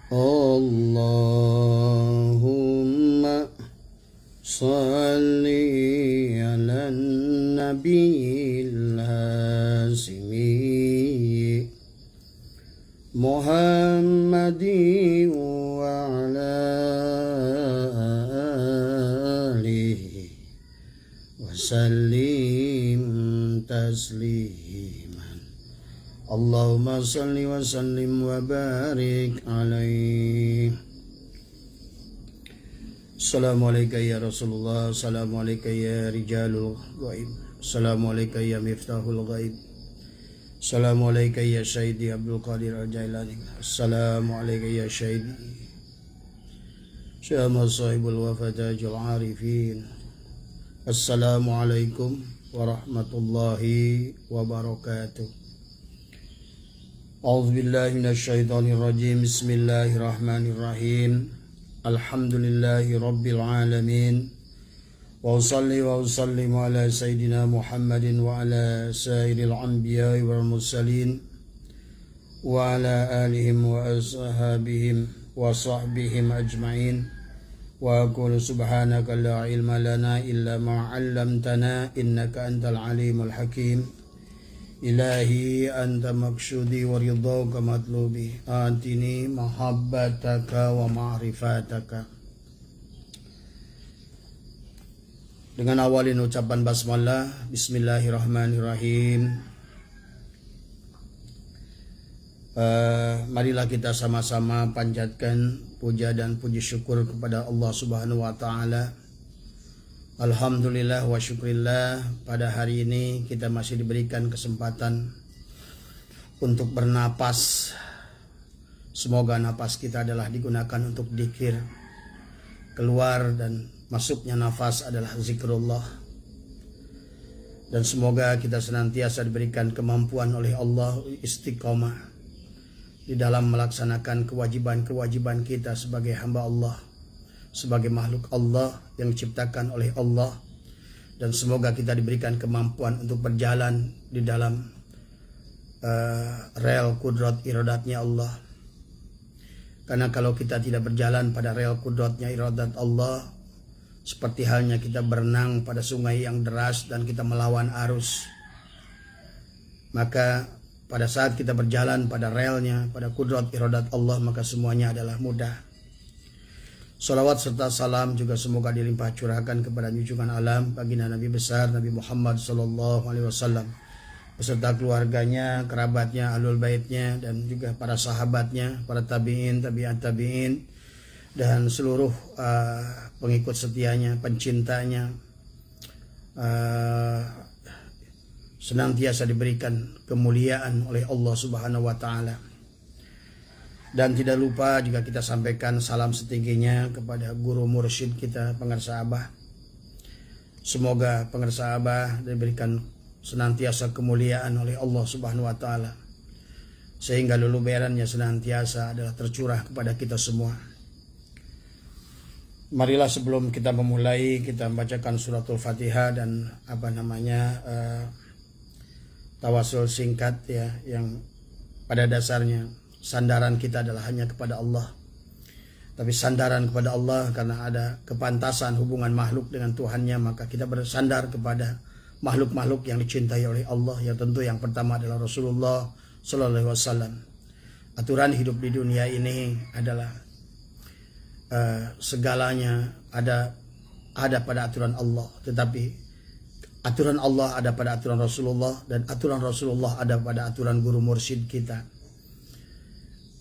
Allahumma salli ala nabiyil hasimi Muhammadin wa ala alihi wa sallim tasliman. Allahumma salli wa sallim wa barik alaihi. Assalamualaikum ya Rasulullah, assalamualaikum ya rijalul ghaib, assalamualaikum ya miftahul ghaib, assalamualaikum ya Syahidi Abdul Qadir Al-Jailani, assalamualaikum ya Syahidi Syama sahibul wafatajul arifin. Assalamualaikum warahmatullahi wabarakatuh. A'udzubillahi minasyaitonirrajim. Bismillahirrahmanirrahim. Alhamdulillahi rabbil alamin. Wa usalli wa usallimu ala sayyidina Muhammadin wa ala sairil anbiya'i wal mursalin wa ala alihim wa ashabihim wa sahbihim ajma'in. Wa aqulu subhanaka la ilma lana illa ma 'allamtana innaka antal alimul hakim. Ilahi anta maksudi wa ridhaka matlubi atini mahabbataka wa ma'rifataka. Dengan awalin ucapan basmalah, bismillahirrahmanirrahim. Marilah kita sama-sama panjatkan puja dan puji syukur kepada Allah Subhanahu wa taala. Alhamdulillah wa syukrillah, pada hari ini kita masih diberikan kesempatan untuk bernapas. Semoga napas kita adalah digunakan untuk dzikir. Keluar dan masuknya nafas adalah zikrullah. Dan semoga kita senantiasa diberikan kemampuan oleh Allah istiqomah di dalam melaksanakan kewajiban-kewajiban kita sebagai hamba Allah, sebagai makhluk Allah yang diciptakan oleh Allah, dan semoga kita diberikan kemampuan untuk berjalan di dalam rel kudrat iradatnya Allah. Karena kalau kita tidak berjalan pada rel kudratnya iradat Allah, seperti halnya kita berenang pada sungai yang deras dan kita melawan arus, maka pada saat kita berjalan pada relnya, pada kudrat iradat Allah, maka semuanya adalah mudah. Salawat serta salam juga semoga dilimpah curahkan kepada junjungan alam baginda Nabi besar Nabi Muhammad SAW beserta keluarganya, kerabatnya, ahlul baitnya, dan juga para sahabatnya, para tabi'in, tabi'in, dan seluruh pengikut setianya, pencintanya, senantiasa diberikan kemuliaan oleh Allah Subhanahu wa taala. Dan tidak lupa juga kita sampaikan salam setingginya kepada guru mursyid kita, Pengarsa Abah. Semoga Pengarsa Abah diberikan senantiasa kemuliaan oleh Allah Subhanahu wa taala, sehingga luluberannya senantiasa adalah tercurah kepada kita semua. Marilah sebelum kita memulai, kita membacakan suratul Fatihah dan tawasul singkat ya, yang pada dasarnya sandaran kita adalah hanya kepada Allah. Tapi sandaran kepada Allah karena ada kepantasan hubungan makhluk dengan Tuhannya, maka kita bersandar kepada makhluk-makhluk yang dicintai oleh Allah, yang tentu yang pertama adalah Rasulullah Sallallahu Alaihi Wasallam. Aturan hidup di dunia ini adalah segalanya ada pada aturan Allah, tetapi aturan Allah ada pada aturan Rasulullah, dan aturan Rasulullah ada pada aturan guru mursyid kita.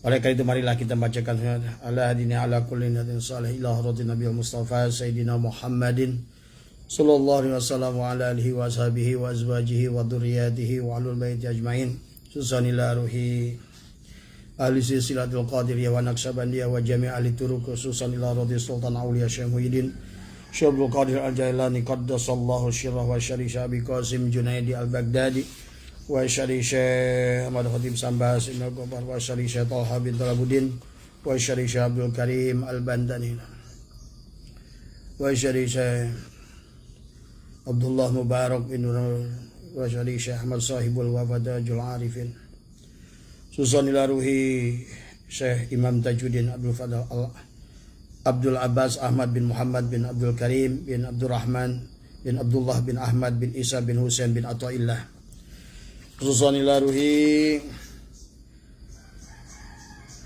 Oleh karena itu marilah kita bacakan ala hadina ala kulli nabiyin salih ila hadratin nabiyil mustafa sayyidina Muhammadin sallallahu alaihi wasallam wa ala alihi wa sahbihi wa azwajihi wa dzurriyyatihi wa ahlul baiti ajmain. Susanila ruhi ahli silsilatul qadiriyah wa naqsabandiyah wa jami' ahli turuq, khususan ila radhi sultan auliya Syekh Muhyiddin Syekh Abdul Qadir Al-Jailani qaddasallahu syirrah wa syari Syabi Qasim Junaidi Al-Baghdadi wa syari Syekh Ahmad Khatib Sambas Ibn Qabar wa syari Syekh Talha bin Talabuddin wa syari Syekh Abdul Karim Al-Bandani wa syari Syekh Abdullah Mubarak bin wa syari Syekh Ahmad Sahibul Wafadajul Arifin. Susan ila ruhi Syekh Imam Tajuddin Abdul Abbas Ahmad bin Muhammad bin Abdul Karim bin Abdul Rahman bin Abdullah bin Ahmad bin Isa bin Husain bin Athaillah. Khususan ila ruhi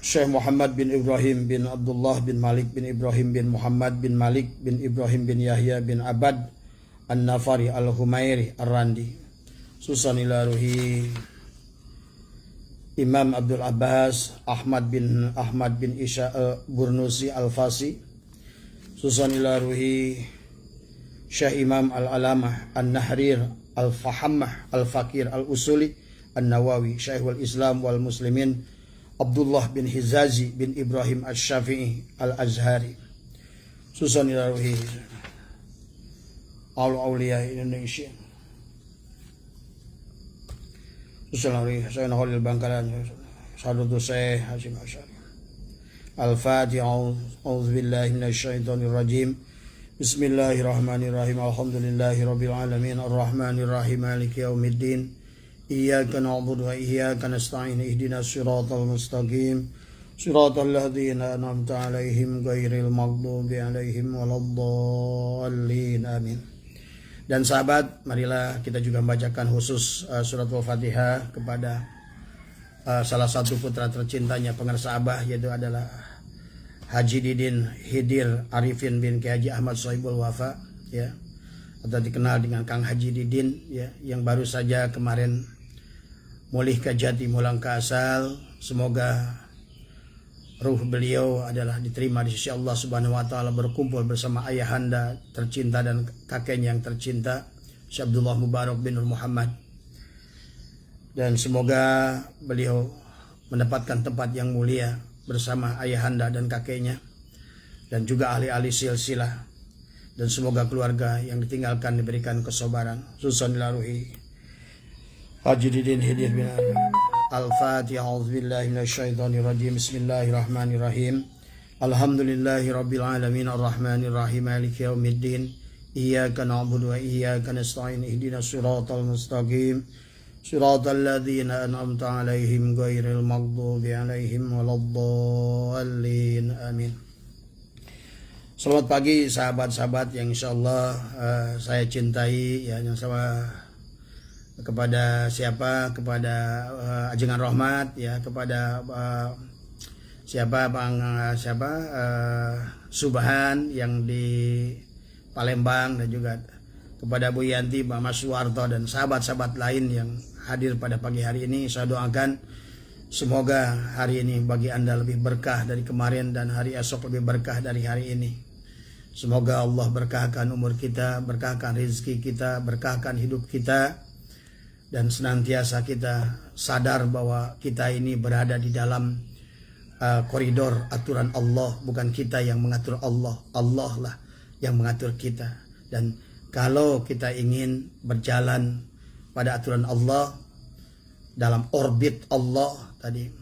Syekh Muhammad bin Ibrahim bin Abdullah bin Malik bin Ibrahim bin Muhammad bin Malik bin Ibrahim bin Yahya bin Abad An-Nafari Al-Humairi Ar-Randi. Khususan ila ruhi Imam Abdul Abbas Ahmad bin Isya Burnusi Al-Fasi. Khususan ila ruhi Syekh Imam Al-Alamah An-Nahrir Al-Fahammah Al-Fakir Al-Usuli An-Nawawi Syekhul Islam wal Muslimin Abdullah bin Hizazi bin Ibrahim Asy-Syafi'i Al-Azhari. Khususan ila ruhi Auliya Indonesia. Assalamualaikum Sayyidina Khalil Bangkalan Sahadat Syekh Hasyim Asy'ari. Al-Fatiha. A'udzubillahi minasyaitonir rajim. Bismillahirrahmanirrahim. Alhamdulillahirabbil alamin arrahmanir rahim maliki yaumiddin. Iyyaka na'budu wa iyyaka nasta'in. Ihdinas siratal mustaqim. Siratal ladzina an'amta 'alaihim ghairil maghdubi 'alaihim waladdallin. Amin. Dan sahabat, marilah kita juga membacakan khusus surat Al-Fatihah kepada salah satu putra tercintanya pengarsa Abah, yaitu adalah Haji Didin Hidir Arifin bin Kiai Haji Ahmad Sohibul Wafa, ya, atau dikenal dengan Kang Haji Didin, ya, yang baru saja kemarin mulih ke jati mulang ke asal. Semoga ruh beliau adalah diterima di sisi Allah Subhanahu wa taala, berkumpul bersama ayahanda tercinta dan kakeknya yang tercinta, Syekh Abdullah Mubarak bin Nur Muhammad. Dan semoga beliau mendapatkan tempat yang mulia bersama ayahanda dan kakeknya, dan juga ahli-ahli silsilah, dan semoga keluarga yang ditinggalkan diberikan kesabaran. Susan ilaruhi Haji Didin Hidir bin Al-Fatiha. A'udzubillahi minasyaitonir rajim. Bismillahirrahmanirrahim. Alhamdulillahirabbil alamin arrahmanir rahim maliki yaumiddin. Iyyaka na'budu wa iyyaka nasta'in. Ihdinas siratal mustaqim. Siratal ladzina an'amta 'alaihim ghairil maghdubi 'alaihim waladdallin. Amin. Selamat pagi sahabat-sahabat yang insyaallah saya cintai, ya, yang sama kepada siapa, kepada Ajengan Rahmat, ya, kepada Subhan yang di Palembang, dan juga kepada Bu Yanti, Pak Mas Suwarto, dan sahabat-sahabat lain yang hadir pada pagi hari ini. Saya doakan semoga hari ini bagi Anda lebih berkah dari kemarin, dan hari esok lebih berkah dari hari ini. Semoga Allah berkahkan umur kita, berkahkan rezeki kita, berkahkan hidup kita, dan senantiasa kita sadar bahwa kita ini berada di dalam koridor aturan Allah. Bukan kita yang mengatur Allah, Allah lah yang mengatur kita. Dan kalau kita ingin berjalan pada aturan Allah, dalam orbit Allah tadi,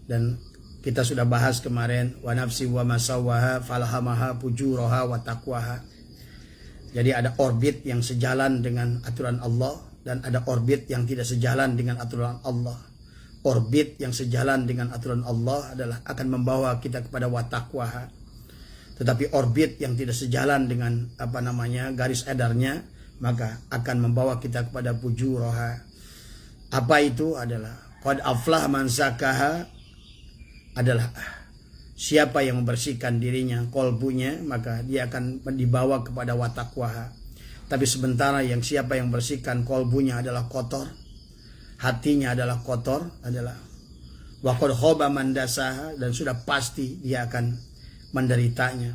dan kita sudah bahas kemarin, wa nafsi wa masawwaha falhamaha fujuraha wa taqwaha. Jadi ada orbit yang sejalan dengan aturan Allah, dan ada orbit yang tidak sejalan dengan aturan Allah. Orbit yang sejalan dengan aturan Allah adalah akan membawa kita kepada watakwaha. Tetapi orbit yang tidak sejalan dengan garis edarnya, maka akan membawa kita kepada fujuraha. Apa itu? Adalah qad aflah man zakaha, adalah siapa yang membersihkan dirinya, kolbunya, maka dia akan dibawa kepada watakwaha. Tapi sementara yang siapa yang bersihkan kolbunya adalah kotor, hatinya adalah kotor, adalah wa qad khaba man dasaha, dan sudah pasti dia akan menderitanya.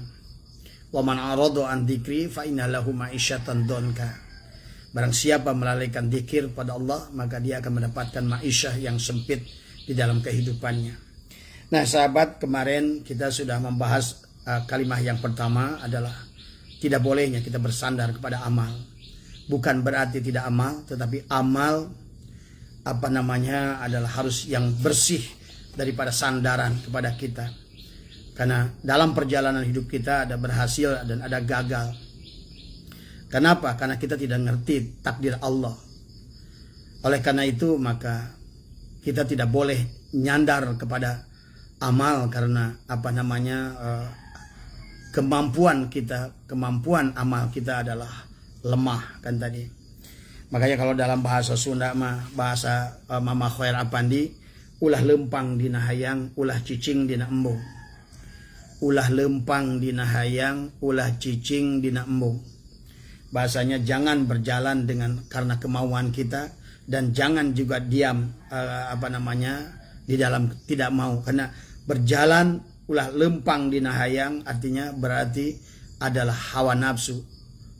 Wa man arada an dzikri fa inna lahu ma'isyatan donka. Barang siapa melalaikan zikir pada Allah, maka dia akan mendapatkan ma'isyah yang sempit di dalam kehidupannya. Nah sahabat, kemarin kita sudah membahas kalimat yang pertama adalah tidak bolehnya kita bersandar kepada amal. Bukan berarti tidak amal, tetapi amal adalah harus yang bersih daripada sandaran kepada kita. Karena dalam perjalanan hidup kita ada berhasil dan ada gagal. Kenapa? Karena kita tidak ngerti takdir Allah. Oleh karena itu maka kita tidak boleh nyandar kepada amal karena apa namanya kemampuan amal kita adalah lemah kan tadi. Makanya kalau dalam bahasa Sunda mah bahasa Mama Khair Apandi, ulah lempang dina hayang, ulah cicing dina embung. Ulah lempang dina hayang, ulah cicing dina embung. Bahasanya jangan berjalan karena kemauan kita, dan jangan juga diam di dalam tidak mau, karena berjalan ulah lempang dina hayang artinya berarti adalah hawa nafsu.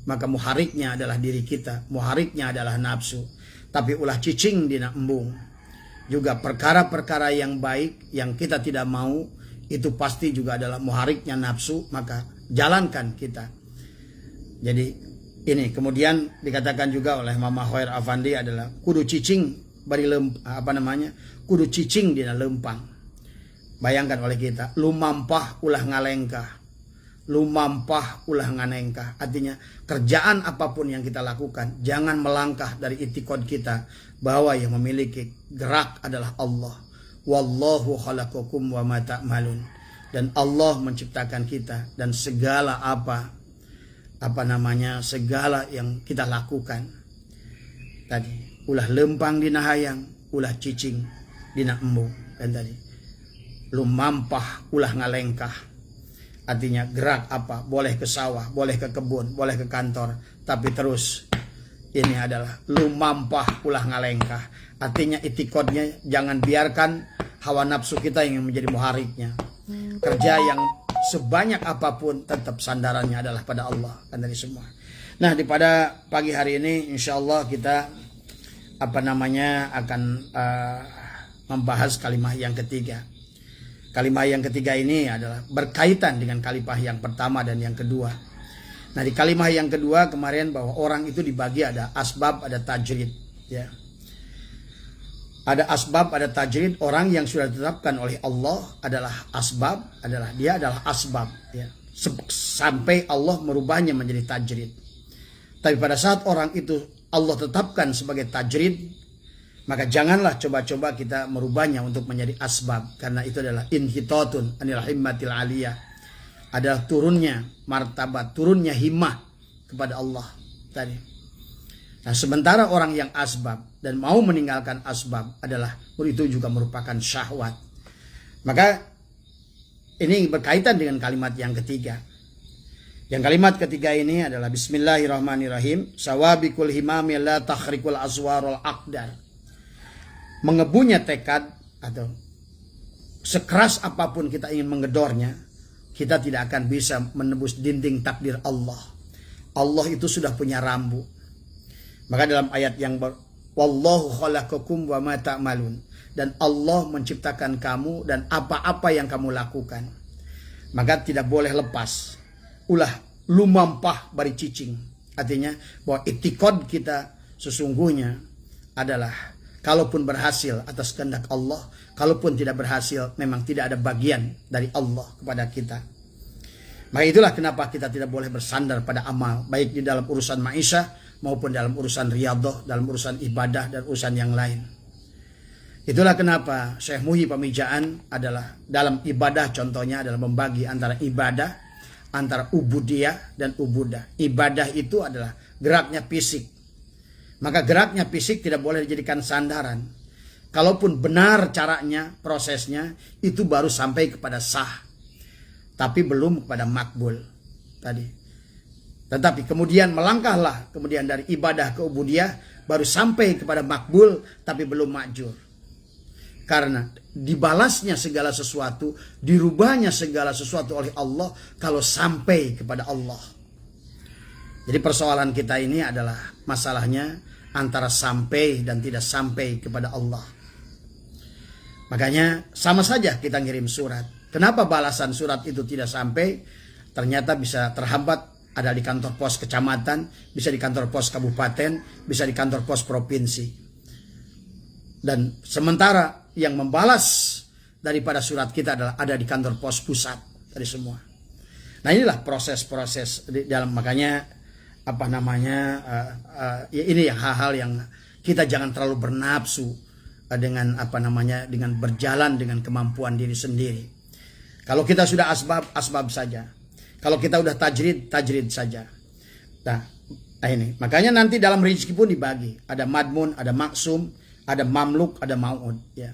Maka muhariknya adalah diri kita, muhariknya adalah nafsu. Tapi ulah cicing dina embung juga perkara-perkara yang baik yang kita tidak mau, itu pasti juga adalah muhariknya nafsu, maka jalankan kita. Jadi ini kemudian dikatakan juga oleh Mama Khair Afandi adalah kudu cicing kudu cicing dina lempang. Bayangkan oleh kita, lumampah ulah ngalengkah, lumampah ulah nganengkah. Artinya kerjaan apapun yang kita lakukan, jangan melangkah dari itikad kita bahwa yang memiliki gerak adalah Allah. Wallahu khalaqakum wa ma ta'malun. Dan Allah menciptakan kita, dan segala segala yang kita lakukan tadi ulah lempang dina hayang, ulah cicing dina embung. Dan tadi lumampah ulah ngalengkah, artinya gerak boleh ke sawah, boleh ke kebun, boleh ke kantor, tapi terus ini adalah lumampah ulah ngalengkah. Artinya itikadnya jangan biarkan hawa nafsu kita yang menjadi muhariknya. Kerja yang sebanyak apapun tetap sandarannya adalah pada Allah kan dari semua. Nah, pada pagi hari ini insya Allah kita akan membahas kalimah yang ketiga. Kalimah yang ketiga ini adalah berkaitan dengan kalimah yang pertama dan yang kedua. Nah, di kalimah yang kedua kemarin bahwa orang itu dibagi ada asbab, ada tajrid, ya. Ada asbab, ada tajrid. Orang yang sudah ditetapkan oleh Allah adalah asbab, dia adalah asbab, ya. Sampai Allah merubahnya menjadi tajrid. Tapi pada saat orang itu Allah tetapkan sebagai tajrid, maka janganlah coba-coba kita merubahnya untuk menjadi asbab, karena itu adalah inhitatun anil himmatil aliyah. Adalah turunnya martabat, turunnya himmah kepada Allah tadi. Nah, sementara orang yang asbab dan mau meninggalkan asbab adalah itu juga merupakan syahwat. Maka ini berkaitan dengan kalimat yang ketiga. Yang kalimat ketiga ini adalah Bismillahirrahmanirrahim. Sawabikul himami la takhrikul aswarul aqdar. Mengebunya tekad atau sekeras apapun kita ingin menggedornya, kita tidak akan bisa menembus dinding takdir Allah. Allah itu sudah punya rambu. Maka dalam ayat yang wallahu khalaqakum wa ma ta'malun, dan Allah menciptakan kamu dan apa-apa yang kamu lakukan. Maka tidak boleh lepas. Ulah lumampah bari cicing. Artinya bahwa itikad kita sesungguhnya adalah kalaupun berhasil atas kehendak Allah, kalaupun tidak berhasil memang tidak ada bagian dari Allah kepada kita. Maka itulah kenapa kita tidak boleh bersandar pada amal, baik di dalam urusan ma'isyah maupun dalam urusan riyadhah, dalam urusan ibadah dan urusan yang lain. Itulah kenapa Syekh Muhi Pamijaan adalah dalam ibadah, contohnya adalah membagi antara ibadah, antara ubudiyah dan ubudah. Ibadah itu adalah geraknya fisik. Maka geraknya fisik tidak boleh dijadikan sandaran. Kalaupun benar caranya, prosesnya, itu baru sampai kepada sah. Tapi belum kepada makbul tadi. Tetapi kemudian melangkahlah kemudian dari ibadah ke ubudiyah, baru sampai kepada makbul tapi belum ma'jur. Karena dibalasnya segala sesuatu, dirubahnya segala sesuatu oleh Allah kalau sampai kepada Allah. Jadi persoalan kita ini adalah masalahnya antara sampai dan tidak sampai kepada Allah. Makanya sama saja kita ngirim surat. Kenapa balasan surat itu tidak sampai? Ternyata bisa terhambat. Ada di kantor pos kecamatan, bisa di kantor pos kabupaten, bisa di kantor pos provinsi. Dan sementara yang membalas daripada surat kita adalah ada di kantor pos pusat dari semua. Nah, inilah proses-proses di dalam, makanya ini yang hal-hal yang kita jangan terlalu bernafsu dengan dengan berjalan dengan kemampuan diri sendiri. Kalau kita sudah asbab saja. Kalau kita udah tajrid saja. Nah, ini makanya nanti dalam rezeki pun dibagi. Ada madmun, ada maksum, ada mamluk, ada mau'ud, ya.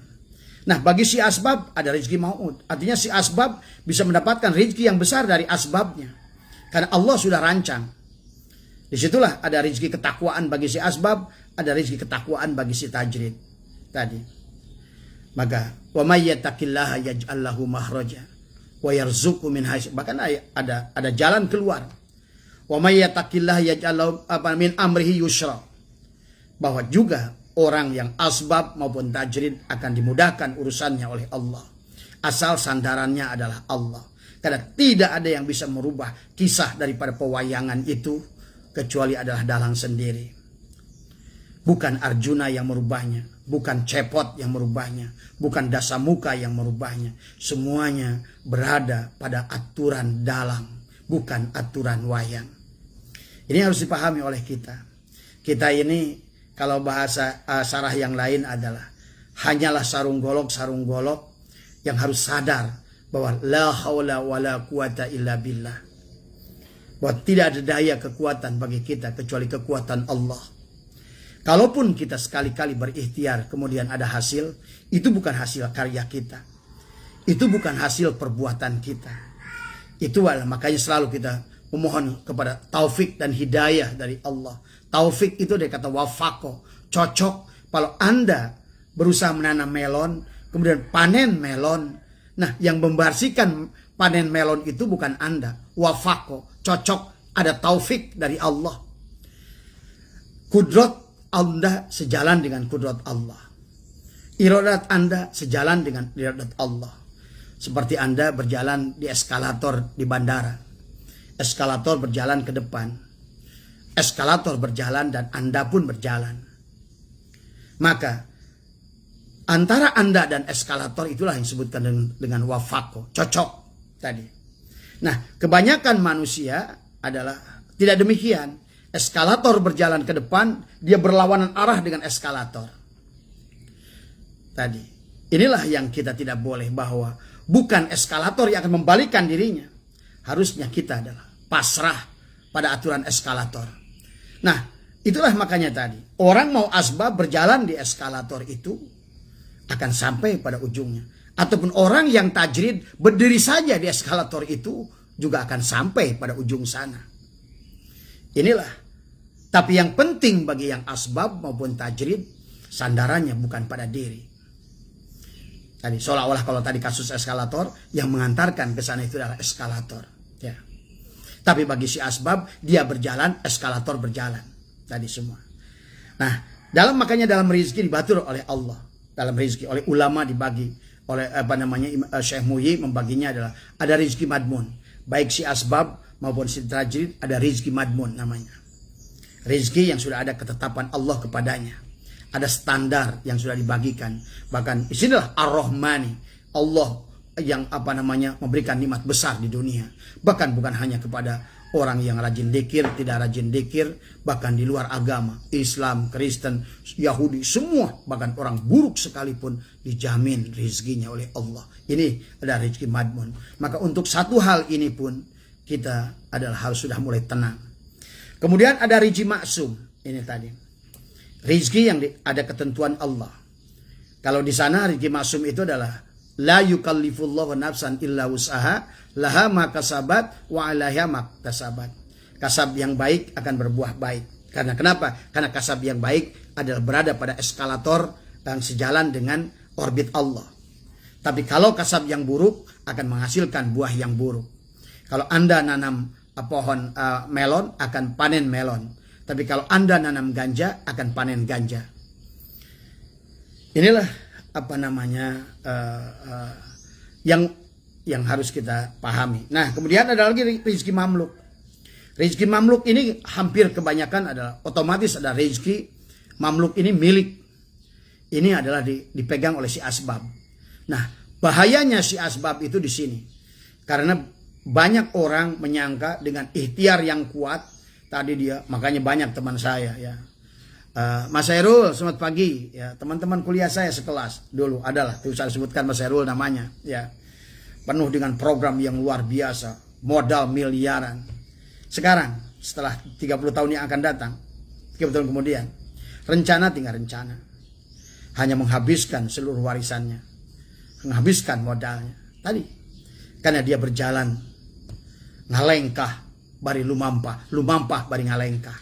Nah, bagi si asbab ada rezeki mau'ud. Artinya si asbab bisa mendapatkan rezeki yang besar dari asbabnya. Karena Allah sudah rancang. Disitulah ada rezeki ketakwaan bagi si asbab, ada rezeki ketakwaan bagi si tajrid tadi. Maka wa may yattaqillaha yaj'al lahu makhraja wa yarzuqhu min haitsu, bahkan ada jalan keluar. Wa may yattaqillaha yaj'al lahu min amrihi yusra, bahwa juga orang yang asbab maupun tajrid akan dimudahkan urusannya oleh Allah, asal sandarannya adalah Allah. Karena tidak ada yang bisa merubah kisah daripada pewayangan itu kecuali adalah dalang sendiri. Bukan Arjuna yang merubahnya, bukan Cepot yang merubahnya, bukan Dasamuka yang merubahnya. Semuanya berada pada aturan dalang, bukan aturan wayang. Ini harus dipahami oleh kita. Kita ini kalau bahasa sarah yang lain adalah hanyalah sarung golok yang harus sadar bahwa la haula wala quwata illa billah. Bahwa tidak ada daya kekuatan bagi kita kecuali kekuatan Allah. Kalaupun kita sekali-kali berikhtiar kemudian ada hasil, itu bukan hasil karya kita. Itu bukan hasil perbuatan kita. Itu adalah makanya selalu kita memohon kepada taufik dan hidayah dari Allah. Taufik itu dari kata wafako, cocok. Kalau Anda berusaha menanam melon, kemudian panen melon, nah yang membersihkan panen melon itu bukan Anda. Wafako, cocok, ada taufik dari Allah. Kudrat Anda sejalan dengan kudrat Allah. Iradat Anda sejalan dengan iradat Allah. Seperti Anda berjalan di eskalator di bandara. Eskalator berjalan ke depan. Eskalator berjalan dan Anda pun berjalan. Maka antara Anda dan eskalator itulah yang disebutkan dengan wafako, cocok tadi. Nah, kebanyakan manusia adalah tidak demikian. Eskalator berjalan ke depan, dia berlawanan arah dengan eskalator. Tadi. Inilah yang kita tidak boleh, bahwa bukan eskalator yang akan membalikkan dirinya. Harusnya kita adalah pasrah pada aturan eskalator. Nah, itulah makanya tadi. Orang mau asbab berjalan di eskalator itu akan sampai pada ujungnya. Ataupun orang yang tajrid berdiri saja di eskalator itu juga akan sampai pada ujung sana. Inilah. Tapi yang penting bagi yang asbab maupun tajrid, sandarannya bukan pada diri. Tadi seolah-olah kalau tadi kasus eskalator, yang mengantarkan ke sana itu adalah eskalator. Ya. Tapi bagi si asbab, dia berjalan, eskalator berjalan. Tadi semua. Nah, makanya dalam rezeki dibatur oleh Allah. Dalam rezeki oleh ulama dibagi oleh Syekh Muhyi membaginya adalah ada rezeki madmun. Baik si asbab maupun si tajrid ada rezeki madmun namanya. Rezeki yang sudah ada ketetapan Allah kepadanya. Ada standar yang sudah dibagikan. Bahkan disinilah Ar-Rahmani. Allah yang memberikan nikmat besar di dunia. Bahkan bukan hanya kepada orang yang rajin dzikir, tidak rajin dzikir, bahkan di luar agama, Islam, Kristen, Yahudi, semua, bahkan orang buruk sekalipun dijamin rezekinya oleh Allah. Ini adalah rezeki madmun. Maka untuk satu hal ini pun kita adalah harus sudah mulai tenang. Kemudian ada rezeki maksum. Ini tadi. Rezeki yang ada ketentuan Allah. Kalau di sana rezeki maksum itu adalah la yukallifullahu nafsan illa wus'aha laha ma kasabat wa 'alaiha ma kasabat. Kasab yang baik akan berbuah baik. Karena kenapa? Karena kasab yang baik adalah berada pada eskalator yang sejalan dengan orbit Allah. Tapi kalau kasab yang buruk akan menghasilkan buah yang buruk. Kalau Anda nanam pohon melon akan panen melon. Tapi kalau Anda nanam ganja akan panen ganja. Inilah yang harus kita pahami. Nah, kemudian ada lagi rezeki mamluk. Rezeki mamluk ini hampir kebanyakan adalah otomatis ada rezeki mamluk ini milik. Ini adalah dipegang oleh si asbab. Nah, bahayanya si asbab itu di sini. Karena banyak orang menyangka dengan ikhtiar yang kuat tadi dia, makanya banyak teman saya ya Mas Hairul, selamat pagi. Ya, teman-teman kuliah saya sekelas dulu adalah, itu saya sebutkan Mas Hairul namanya. Ya, penuh dengan program yang luar biasa, modal miliaran. Sekarang, setelah 30 tahun yang akan datang, 30 tahun kemudian, rencana tinggal rencana. Hanya menghabiskan seluruh warisannya, menghabiskan modalnya. Tadi, karena dia berjalan ngalengkah bari lumampah, lumampah bari ngalengkah.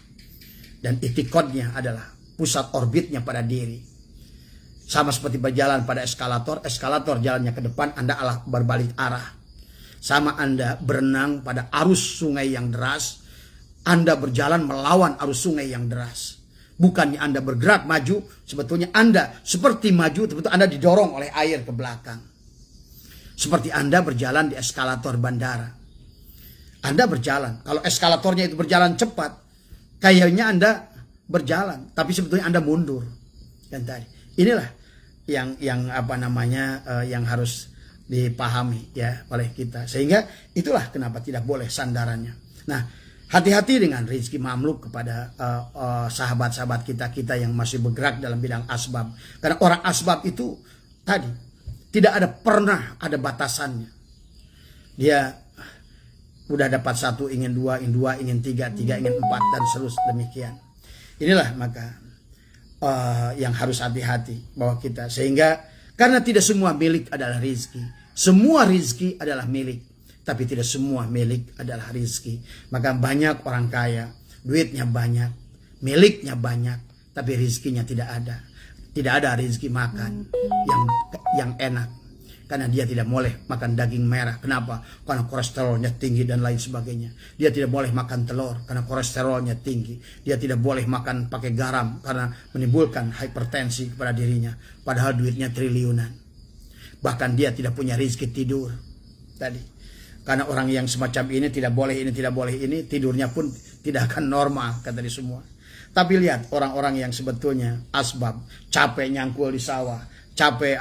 Dan itikodnya adalah pusat orbitnya pada diri. Sama seperti berjalan pada eskalator, eskalator jalannya ke depan, Anda berbalik arah. Sama Anda berenang pada arus sungai yang deras, Anda berjalan melawan arus sungai yang deras. Bukannya Anda bergerak maju, sebetulnya Anda seperti maju, tapi Anda didorong oleh air ke belakang. Seperti Anda berjalan di eskalator bandara. Anda berjalan, kalau eskalatornya itu berjalan cepat, kayaknya Anda berjalan, tapi sebetulnya Anda mundur. Dan tadi, inilah yang apa namanya yang harus dipahami ya oleh kita. Sehingga itulah kenapa tidak boleh sandarannya. Nah, hati-hati dengan rezeki mamluk kepada sahabat-sahabat kita yang masih bergerak dalam bidang asbab. Karena orang asbab itu tadi tidak pernah ada batasannya. Dia udah dapat 1, ingin 2, ingin 3, ingin 4, dan seterusnya demikian. Inilah maka yang harus hati-hati bahwa kita, sehingga karena tidak semua milik adalah rizki. Semua rizki adalah milik, tapi tidak semua milik adalah rizki. Maka banyak orang kaya, duitnya banyak, miliknya banyak, tapi rizkinya tidak ada. Tidak ada rizki makan yang enak. Karena dia tidak boleh makan daging merah. Kenapa? Karena kolesterolnya tinggi dan lain sebagainya. Dia tidak boleh makan telur karena kolesterolnya tinggi. Dia tidak boleh makan pakai garam karena menimbulkan hipertensi kepada dirinya. Padahal duitnya triliunan. Bahkan dia tidak punya rezeki tidur. Tadi. Karena orang yang semacam ini tidak boleh ini, tidurnya pun tidak akan normal, kata dia semua. Tapi lihat orang-orang yang sebetulnya asbab, capek nyangkul di sawah, capek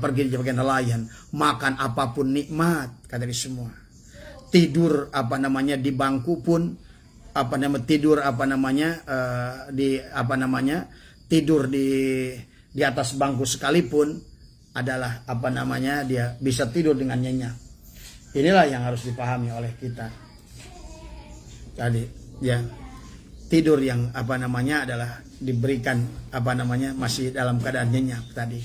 pergi di bagian nelayan, makan apapun nikmat, kata dia semua. Tidur di bangku pun tidur di atas bangku sekalipun adalah dia bisa tidur dengan nyenyak. Inilah yang harus dipahami oleh kita. Tadi ya, tidur yang adalah diberikan masih dalam keadaan nyenyak tadi.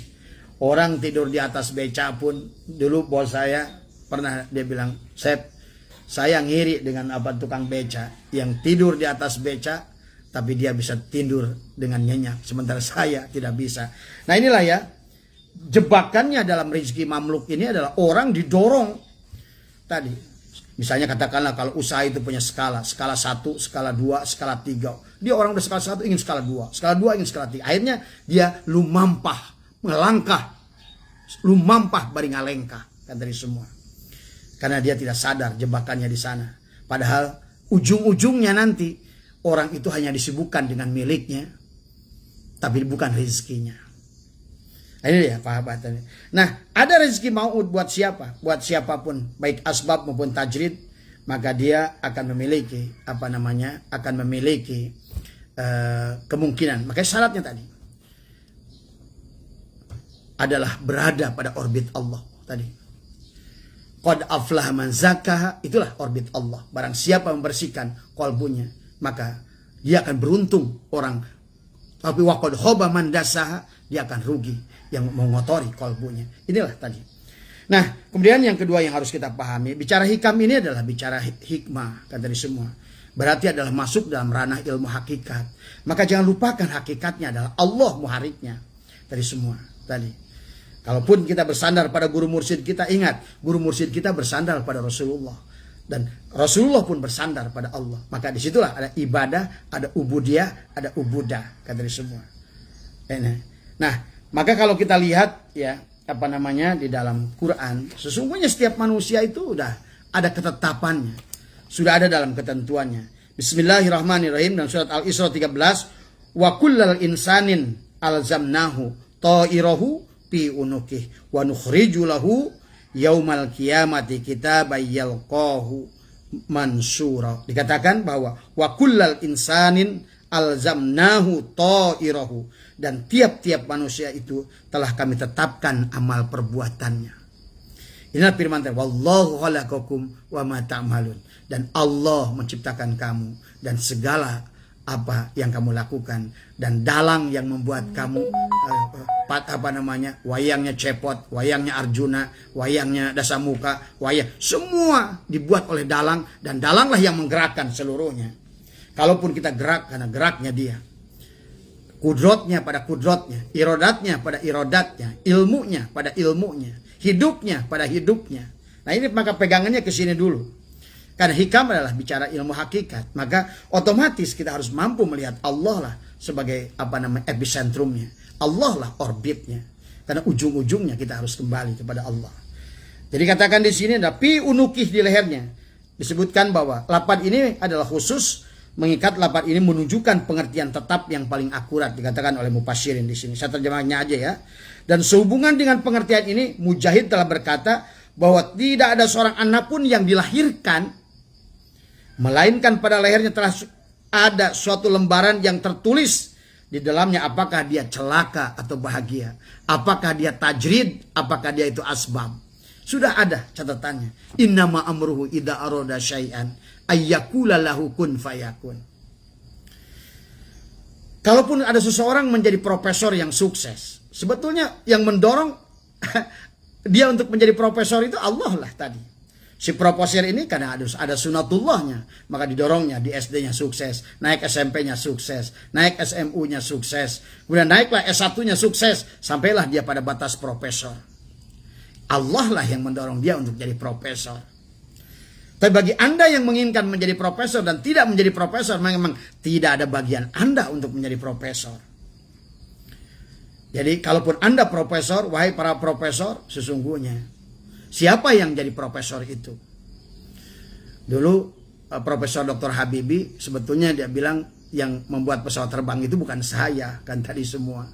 Orang tidur di atas beca pun, dulu bos saya pernah dia bilang, "Sep, saya ngiri dengan tukang beca yang tidur di atas beca tapi dia bisa tidur dengan nyenyak, sementara saya tidak bisa." Nah, inilah ya, jebakannya dalam rezeki mamluk ini adalah orang didorong tadi. Misalnya katakanlah kalau usaha itu punya skala 1, skala 2, skala 3. Dia orang udah skala 1 ingin skala 2, skala 2 ingin skala 3. Akhirnya dia lumampah, melangkah, lumampah bari ngalengkah, kan dari semua. Karena dia tidak sadar jebakannya di sana. Padahal ujung-ujungnya nanti orang itu hanya disibukkan dengan miliknya, tapi bukan rezekinya. Ini ya pahabatannya. Nah, ada rezeki maut buat siapa? Buat siapapun, baik asbab maupun tajrid, maka dia akan memiliki akan memiliki kemungkinan. Makanya syaratnya tadi adalah berada pada orbit Allah tadi. Qad aflaha man zakkaha, itulah orbit Allah. Barang siapa membersihkan kalbunya, maka dia akan beruntung orang. Tapi wa qad khaba man dasaha, dia akan rugi yang mengotori kalbunya. Inilah tadi. Nah, kemudian yang kedua yang harus kita pahami, bicara hikam ini adalah bicara hikmah, kan tadi semua. Berarti adalah masuk dalam ranah ilmu hakikat. Maka jangan lupakan hakikatnya adalah Allah muhariknya. Tadi semua. Tadi. Kalaupun kita bersandar pada guru mursyid kita, ingat, guru mursyid kita bersandar pada Rasulullah. Dan Rasulullah pun bersandar pada Allah. Maka disitulah ada ibadah, ada ubudiyah, ada ubudah, kan tadi semua. Nah, maka kalau kita lihat ya di dalam Quran, sesungguhnya setiap manusia itu udah ada ketetapannya, sudah ada dalam ketentuannya. Bismillahirrahmanirrahim dalam surat Al-Isra 13, wa kullal insanin alzamnahu ta'irahu fi unuqih wa nukhriju lahu yaumal qiyamati kitaban yalqahu mansura. Dikatakan bahwa wa kullal insanin alzamnahu ta'irahu, dan tiap-tiap manusia itu telah kami tetapkan amal perbuatannya. Inilah firman Tuhan, wallahu khalaqakum wa ma ta'malun, dan Allah menciptakan kamu dan segala apa yang kamu lakukan, dan dalang yang membuat kamu wayangnya Cepot, wayangnya Arjuna, wayangnya Dasamuka, semua dibuat oleh dalang, dan dalanglah yang menggerakkan seluruhnya. Kalaupun kita gerak, karena geraknya dia, kudrotnya pada kudrotnya, irodatnya pada irodatnya, ilmunya pada ilmunya, hidupnya pada hidupnya. Nah ini maka pegangannya ke sini dulu. Karena hikam adalah bicara ilmu hakikat, maka otomatis kita harus mampu melihat Allah lah sebagai epicentrumnya, Allah lah orbitnya. Karena ujung-ujungnya kita harus kembali kepada Allah. Jadi katakan di sini ada pi unukih di lehernya. Disebutkan bahwa lafaz ini adalah khusus mengikat, lafaz ini menunjukkan pengertian tetap yang paling akurat, dikatakan oleh mufassirin di sini. Saya terjemahnya aja ya. Dan sehubungan dengan pengertian ini, Mujahid telah berkata bahwa tidak ada seorang anak pun yang dilahirkan melainkan pada lehernya telah ada suatu lembaran yang tertulis di dalamnya apakah dia celaka atau bahagia, apakah dia tajrid, apakah dia itu asbab. Sudah ada catatannya. Innama amruhu idza arada syai'an ayyakula lahu kun fayakun. Kalaupun ada seseorang menjadi profesor yang sukses, sebetulnya yang mendorong dia untuk menjadi profesor itu Allah lah tadi. Si profesor ini karena ada sunatullahnya, maka didorongnya di SD-nya sukses, naik SMP-nya sukses, naik SMU-nya sukses, kemudian naiklah S1-nya sukses, sampailah dia pada batas profesor. Allah lah yang mendorong dia untuk jadi profesor. Tapi bagi Anda yang menginginkan menjadi profesor dan tidak menjadi profesor, memang tidak ada bagian Anda untuk menjadi profesor. Jadi kalaupun Anda profesor, wahai para profesor, sesungguhnya siapa yang jadi profesor itu? Dulu Profesor Dr. Habibie sebetulnya dia bilang yang membuat pesawat terbang itu bukan saya, kan tadi semua.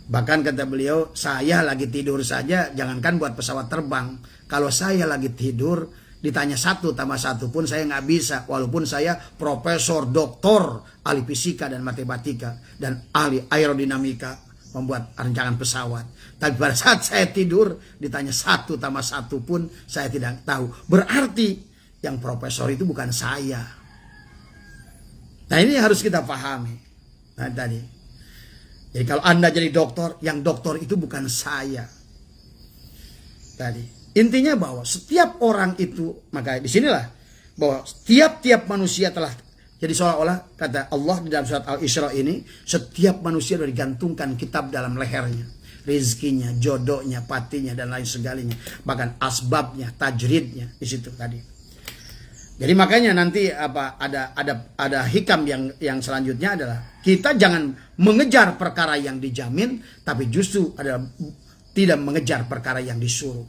Bahkan kata beliau, saya lagi tidur saja jangankan buat pesawat terbang. Kalau saya lagi tidur ditanya 1 tambah 1 pun saya nggak bisa, walaupun saya profesor, doktor, ahli fisika dan matematika dan ahli aerodinamika membuat rancangan pesawat. Tapi pada saat saya tidur ditanya 1 tambah 1 pun saya tidak tahu. Berarti yang profesor itu bukan saya. Nah ini harus kita pahami. Nah tadi. Jadi kalau Anda jadi dokter, yang dokter itu bukan saya. Tadi. Intinya bahwa setiap orang itu, maka disinilah bahwa tiap-tiap manusia telah, jadi seolah-olah kata Allah di dalam surat Al-Isra ini, setiap manusia sudah digantungkan kitab dalam lehernya. Rizkinya, jodohnya, patinya, dan lain segalanya. Bahkan asbabnya, tajridnya, di situ tadi. Jadi makanya nanti ada hikam yang selanjutnya adalah kita jangan mengejar perkara yang dijamin, tapi justru adalah tidak mengejar perkara yang disuruh.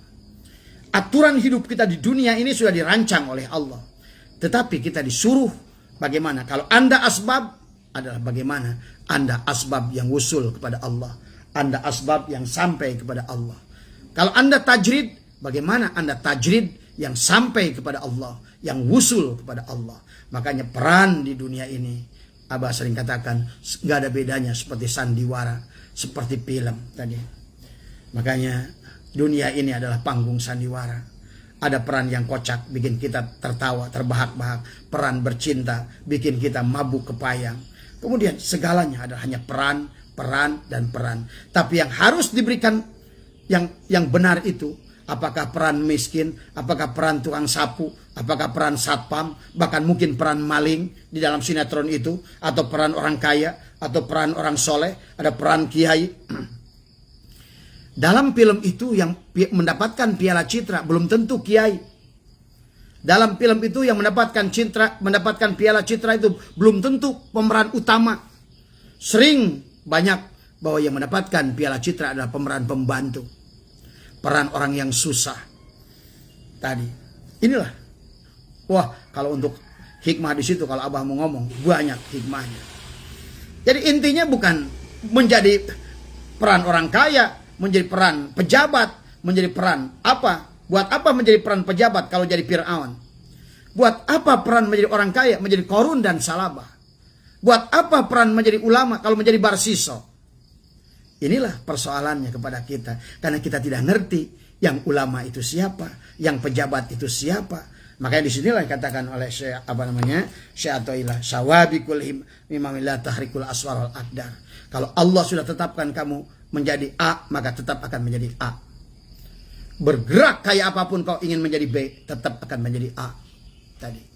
Aturan hidup kita di dunia ini sudah dirancang oleh Allah. Tetapi kita disuruh bagaimana. Kalau Anda asbab adalah bagaimana Anda asbab yang wusul kepada Allah. Anda asbab yang sampai kepada Allah. Kalau Anda tajrid, bagaimana Anda tajrid yang sampai kepada Allah, yang wusul kepada Allah. Makanya peran di dunia ini, Abah sering katakan, nggak ada bedanya seperti sandiwara, seperti film tadi. Makanya dunia ini adalah panggung sandiwara. Ada peran yang kocak, bikin kita tertawa, terbahak-bahak. Peran bercinta, bikin kita mabuk kepayang. Kemudian segalanya adalah hanya peran, dan peran. Tapi yang harus diberikan yang benar itu, apakah peran miskin, apakah peran tukang sapu, apakah peran satpam, bahkan mungkin peran maling di dalam sinetron itu, atau peran orang kaya, atau peran orang soleh, ada peran kiai. Dalam film itu yang mendapatkan piala citra belum tentu kiai. Dalam film itu yang mendapatkan piala citra itu belum tentu pemeran utama. Sering banyak bahwa yang mendapatkan piala citra adalah pemeran pembantu. Peran orang yang susah. Tadi. Inilah. Wah, kalau untuk hikmah di situ kalau Abah mau ngomong banyak hikmahnya. Jadi intinya bukan menjadi peran orang kaya, menjadi peran pejabat, menjadi peran apa? Buat apa menjadi peran pejabat kalau jadi Fir'aun? Buat apa peran menjadi orang kaya, menjadi Korun dan Salabah? Buat apa peran menjadi ulama kalau menjadi barsiso? Inilah persoalannya kepada kita. Karena kita tidak ngerti yang ulama itu siapa, yang pejabat itu siapa. Makanya disinilah dikatakan oleh Syekh Athaillah, sawabikul himamillah tahrikul aswar wal aqdar. Kalau Allah sudah tetapkan kamu menjadi A, maka tetap akan menjadi A. Bergerak kayak apapun kau ingin menjadi B, tetap akan menjadi A tadi.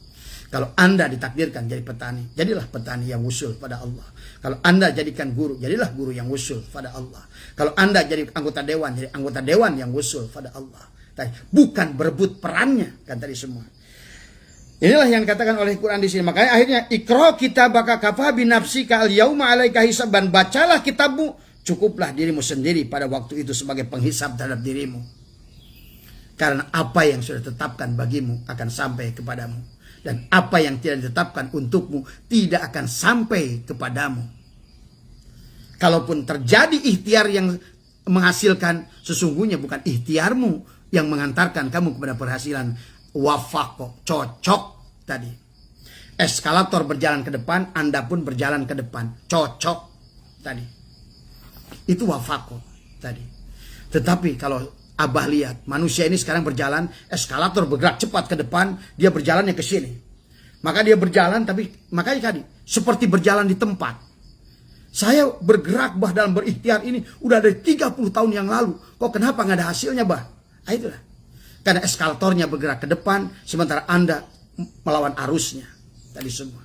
Kalau Anda ditakdirkan jadi petani, jadilah petani yang wusul pada Allah. Kalau Anda jadikan guru, jadilah guru yang wusul pada Allah. Kalau Anda jadi anggota dewan, jadi anggota dewan yang wusul pada Allah. Bukan berebut perannya, kan tadi semua. Inilah yang dikatakan oleh Quran di sini. Makanya akhirnya ikra kitabaka kafa binafsika al-yauma 'alaika hisaban. Bacalah kitabmu, cukuplah dirimu sendiri pada waktu itu sebagai penghisab terhadap dirimu. Karena apa yang sudah ditetapkan bagimu akan sampai kepadamu. Dan apa yang tidak ditetapkan untukmu tidak akan sampai kepadamu. Kalaupun terjadi ikhtiar yang menghasilkan, sesungguhnya bukan ikhtiarmu yang mengantarkan kamu kepada berhasilan. Wafaqo, cocok tadi. Eskalator berjalan ke depan, Anda pun berjalan ke depan. Cocok tadi. Itu wafaqo tadi. Tetapi kalau Abah lihat, manusia ini sekarang berjalan, eskalator bergerak cepat ke depan, dia berjalannya ke sini. Maka dia berjalan, tapi makanya tadi, seperti berjalan di tempat. Saya bergerak bah dalam berikhtiar ini, udah dari 30 tahun yang lalu. Kok kenapa nggak ada hasilnya bah? Nah, itulah. Karena eskalatornya bergerak ke depan, sementara Anda melawan arusnya. Tadi semua.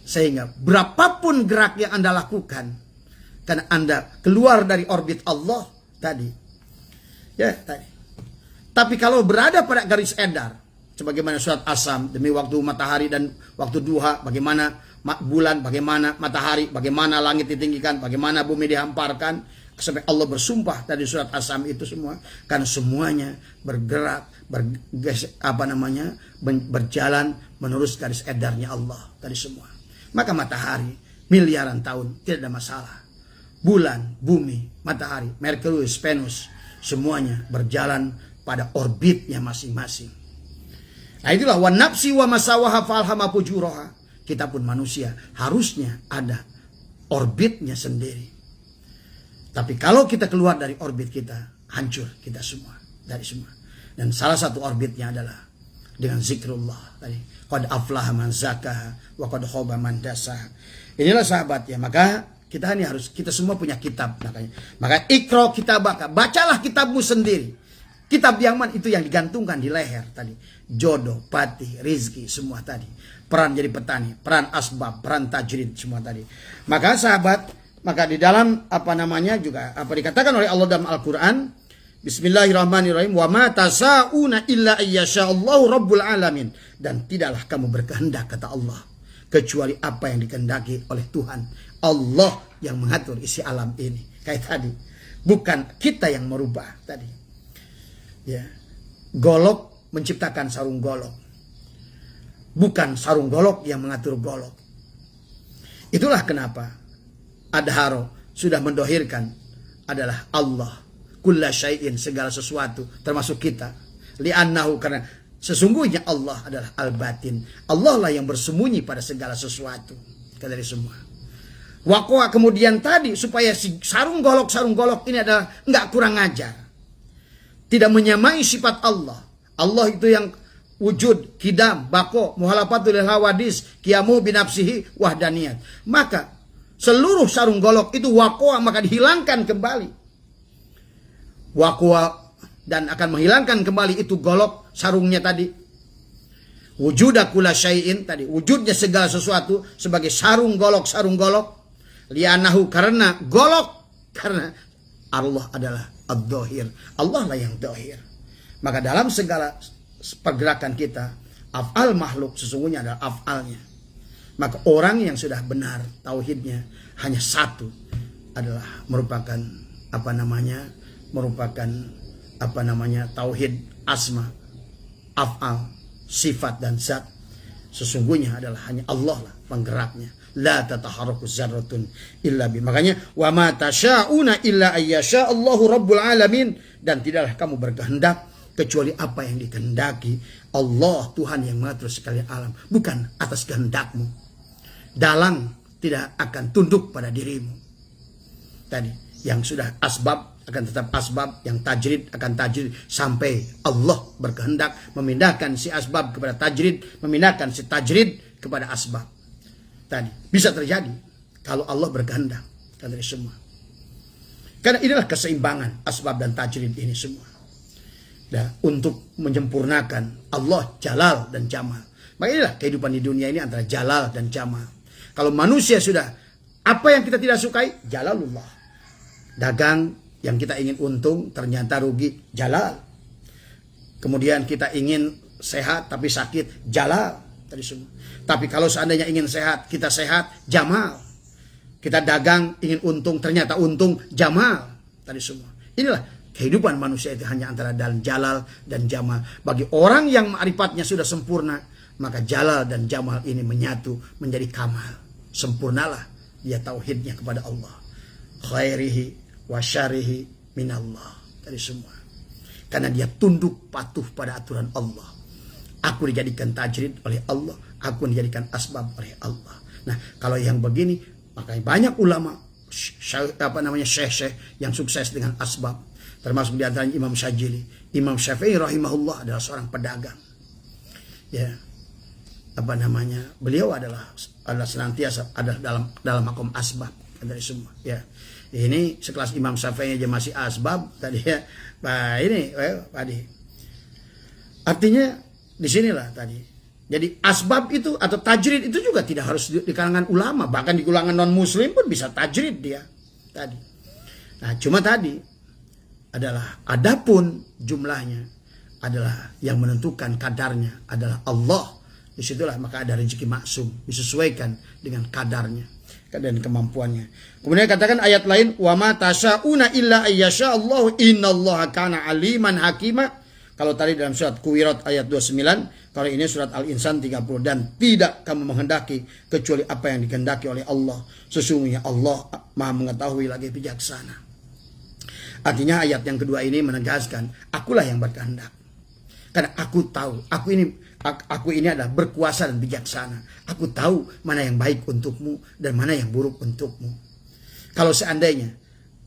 Sehingga berapapun gerak yang Anda lakukan, karena Anda keluar dari orbit Allah tadi. Ya, tadi. Tapi kalau berada pada garis edar, sebagaimana surat Asam, demi waktu matahari dan waktu duha, bagaimana bulan, bagaimana matahari, bagaimana langit ditinggikan, bagaimana bumi dihamparkan, sampai Allah bersumpah tadi surat Asam itu semua, karena semuanya bergerak, berjalan menurut garis edarnya Allah tadi semua. Maka matahari miliaran tahun tidak ada masalah. Bulan, bumi, matahari, Merkurius, Venus, semuanya berjalan pada orbitnya masing-masing. Nah itulah wa nafsi wa masawaha falhama fujuraha. Kita pun manusia harusnya ada orbitnya sendiri. Tapi kalau kita keluar dari orbit kita, hancur kita semua, dari semua. Dan salah satu orbitnya adalah dengan zikrullah tadi. Qad aflaha man zakaha wa qad khaba man dasaha. Inilah sahabat ya, maka kita semua punya kitab makanya. Maka ikra kitabaka, bacalah kitabmu sendiri. Kitab yang mana itu yang digantungkan di leher tadi. Jodoh, pati, rizki semua tadi. Peran jadi petani, peran asbab, peran tajrid semua tadi. Maka sahabat, maka di dalam juga dikatakan oleh Allah dalam Al-Qur'an, Bismillahirrahmanirrahim, wa ma tasauna illa ayyasha'allahu rabbul alamin. Dan tidaklah kamu berkehendak kata Allah kecuali apa yang dikehendaki oleh Tuhan. Allah yang mengatur isi alam ini. Kayak tadi. Bukan kita yang merubah tadi. Ya. Golok menciptakan sarung golok. Bukan sarung golok yang mengatur golok. Itulah kenapa Adharo sudah mendohirkan adalah Allah. Kulla syai'in, segala sesuatu. Termasuk kita. Li'annahu, karena sesungguhnya Allah adalah al-batin. Allah lah yang bersembunyi pada segala sesuatu. Dari semua. Wakoa kemudian tadi supaya si sarung golok ini adalah nggak kurang ajar, tidak menyamai sifat Allah. Allah itu yang wujud, kidam, bako, muhalafatul hawadis, kiamu binafsihi wahdaniyat. Maka seluruh sarung golok itu wakoa maka dihilangkan kembali. Wakoa dan akan menghilangkan kembali itu golok sarungnya tadi. Wujuda kula syai'in tadi, wujudnya segala sesuatu sebagai sarung golok. Li'anahu, karena golok, karena Allah adalah ad-dhahir. Allah lah yang dhahir. Maka dalam segala pergerakan kita, af'al makhluk sesungguhnya adalah af'alnya. Maka orang yang sudah benar tauhidnya hanya satu, adalah merupakan tauhid asma, af'al, sifat dan zat. Sesungguhnya adalah hanya Allah lah penggeraknya. La tataharraku zarratun illa bi. Makanya wa ma tasyauna illa ayyasha Allahu rabbul alamin. Dan tidaklah kamu berkehendak kecuali apa yang dikehendaki Allah, Tuhan yang mengatur sekalian alam, bukan atas kehendakmu. dalang tidak akan tunduk pada dirimu. Tadi, yang sudah asbab akan tetap asbab, yang tajrid akan tajrid sampai Allah berkehendak memindahkan si asbab kepada tajrid, memindahkan si tajrid kepada asbab. Tadi bisa terjadi kalau Allah berkehendak dari semua. Karena inilah keseimbangan asbab dan tajrid ini semua. Dan untuk menyempurnakan Allah jalal dan jamal. Maka inilah kehidupan di dunia ini antara jalal dan jamal. Kalau manusia sudah apa yang kita tidak sukai, jalalullah. Dagang yang kita ingin untung ternyata rugi, jalal. Kemudian kita ingin sehat tapi sakit, jalal tadi semua. Tapi kalau seandainya ingin sehat, kita sehat, jamal. Kita dagang ingin untung ternyata untung, jamal tadi semua. Inilah kehidupan manusia itu hanya antara dalam jalal dan jamal. Bagi orang yang ma'rifatnya sudah sempurna, maka jalal dan jamal ini menyatu menjadi kamal. Sempurnalah dia tauhidnya kepada Allah. Khairihi wa syarihi minallah. Dari semua. Karena dia tunduk patuh pada aturan Allah. Aku dijadikan tajrid oleh Allah. Aku dijadikan asbab oleh Allah. Nah, kalau yang begini, makanya banyak ulama, syekh-syekh yang sukses dengan asbab. Termasuk di antaranya Imam Syajili. Imam Syafi'i rahimahullah adalah seorang pedagang. Ya. Beliau adalah senantiasa ada dalam makom asbab dari semua. Ya. Ini sekelas Imam Syafi'i aja masih asbab tadi ya. Nah, ini tadi. Artinya disinilah tadi. Jadi asbab itu atau tajrid itu juga tidak harus di kalangan ulama, bahkan di kalangan non muslim pun bisa tajrid dia tadi. Nah, cuma tadi adalah adapun jumlahnya adalah yang menentukan kadarnya adalah Allah. Disitulah maka ada rezeki maksum disesuaikan dengan kadarnya dan kemampuannya. Kemudian katakan ayat lain, wa ma tasyauna illa ayyasha Allah innallaha kana aliman hakima. Kalau tadi dalam surat Kuwirat ayat 29, kalau ini surat Al-Insan 30, dan tidak kamu menghendaki kecuali apa yang dikehendaki oleh Allah. Sesungguhnya Allah Maha mengetahui lagi bijaksana. Artinya ayat yang kedua ini menegaskan, akulah yang berkehendak. Karena aku tahu, aku ini adalah berkuasa dan bijaksana. Aku tahu mana yang baik untukmu dan mana yang buruk untukmu. Kalau seandainya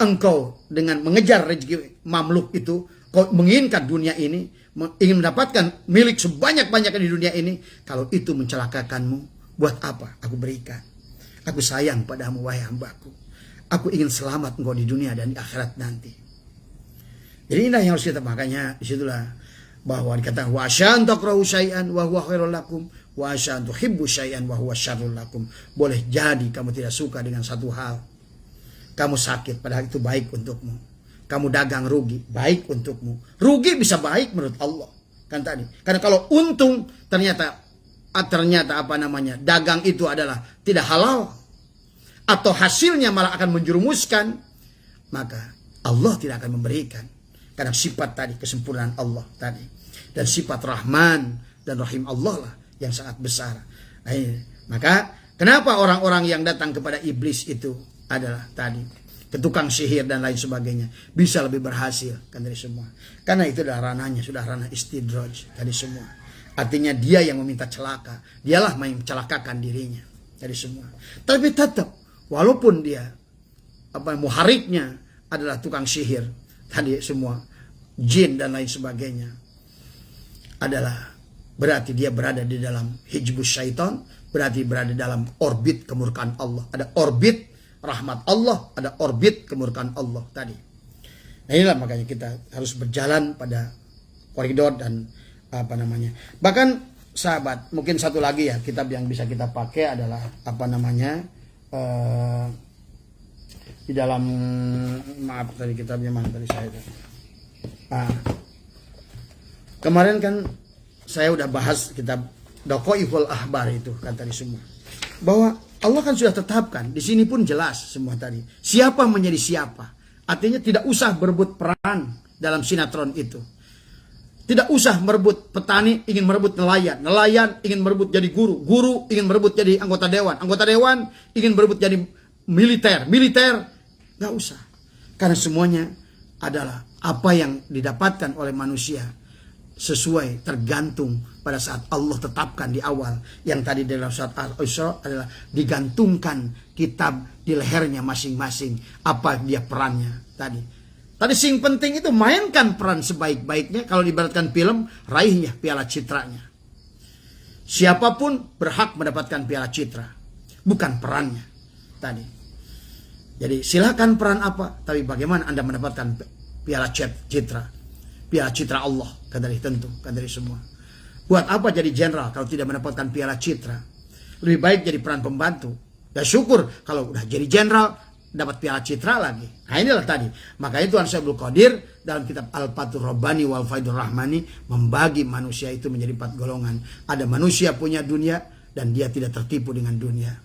engkau dengan mengejar rezeki mamluk itu, kau menginginkan dunia ini, ingin mendapatkan milik sebanyak-banyaknya di dunia ini, kalau itu mencelakakanmu, buat apa aku berikan? Aku sayang padamu wahai hambaku. Aku ingin selamat engkau di dunia dan di akhirat nanti. Jadi inilah yang harus kita, makanya disitulah bahwa dikatakan wa asya'an takrahu syai'an wa huwa khairul lakum wa asya'an tuhibbu syai'an wa huwa syarrul lakum. Boleh jadi kamu tidak suka dengan satu hal. Kamu sakit padahal itu baik untukmu. Kamu dagang rugi, baik untukmu. Rugi bisa baik menurut Allah. Kan tadi. Karena kalau untung ternyata dagang itu adalah tidak halal atau hasilnya malah akan menjerumuskan, maka Allah tidak akan memberikan. Karena sifat tadi kesempurnaan Allah tadi dan sifat Rahman dan Rahim Allah lah yang sangat besar. Maka kenapa orang-orang yang datang kepada iblis itu adalah tadi ketukang sihir dan lain sebagainya bisa lebih berhasil kan dari semua. Karena itu adalah ranahnya, sudah ranah istidraj dari semua. Artinya dia yang meminta celaka, dialah yang mencelakakan dirinya dari semua. Tapi tetap walaupun dia muharibnya adalah tukang sihir tadi semua, jin dan lain sebagainya, adalah berarti dia berada di dalam hijbus syaitan, berarti berada dalam orbit kemurkaan Allah. Ada orbit rahmat Allah, ada orbit kemurkaan Allah tadi. Nah inilah makanya kita harus berjalan pada koridor dan bahkan sahabat, mungkin satu lagi ya kitab yang bisa kita pakai adalah di dalam, maaf tadi kitabnya mana tadi saya tadi. Kemarin kan saya udah bahas kitab Daqa'iqul Ahbar itu kan tadi semua. Bahwa Allah kan sudah tetapkan, di sini pun jelas semua tadi. Siapa menjadi siapa. Artinya tidak usah berebut peran dalam sinetron itu. Tidak usah merebut petani ingin merebut nelayan. Nelayan ingin merebut jadi guru. Guru ingin merebut jadi anggota dewan. Anggota dewan ingin merebut jadi militer. Militer nggak usah. Karena semuanya adalah apa yang didapatkan oleh manusia sesuai, tergantung pada saat Allah tetapkan di awal. Yang tadi dalam surat Al-Isra adalah digantungkan kitab di lehernya masing-masing. Apa dia perannya tadi. Tadi sing penting itu mainkan peran sebaik-baiknya. Kalau diibaratkan film, raihnya piala citranya. Siapapun berhak mendapatkan piala citra, bukan perannya tadi. Jadi silakan peran apa, tapi bagaimana Anda mendapatkan piala citra. Piala citra Allah, kan dari tentu, kan dari semua. Buat apa jadi jenderal kalau tidak mendapatkan piala citra? Lebih baik jadi peran pembantu. Ya syukur kalau udah jadi jenderal dapat piala citra lagi. Nah inilah tadi. Makanya Tuhan Syekh Abdul Qadir dalam kitab Al-Fathur Rabbani wal Faidur Rahmani membagi manusia itu menjadi 4 golongan. Ada manusia punya dunia dan dia tidak tertipu dengan dunia.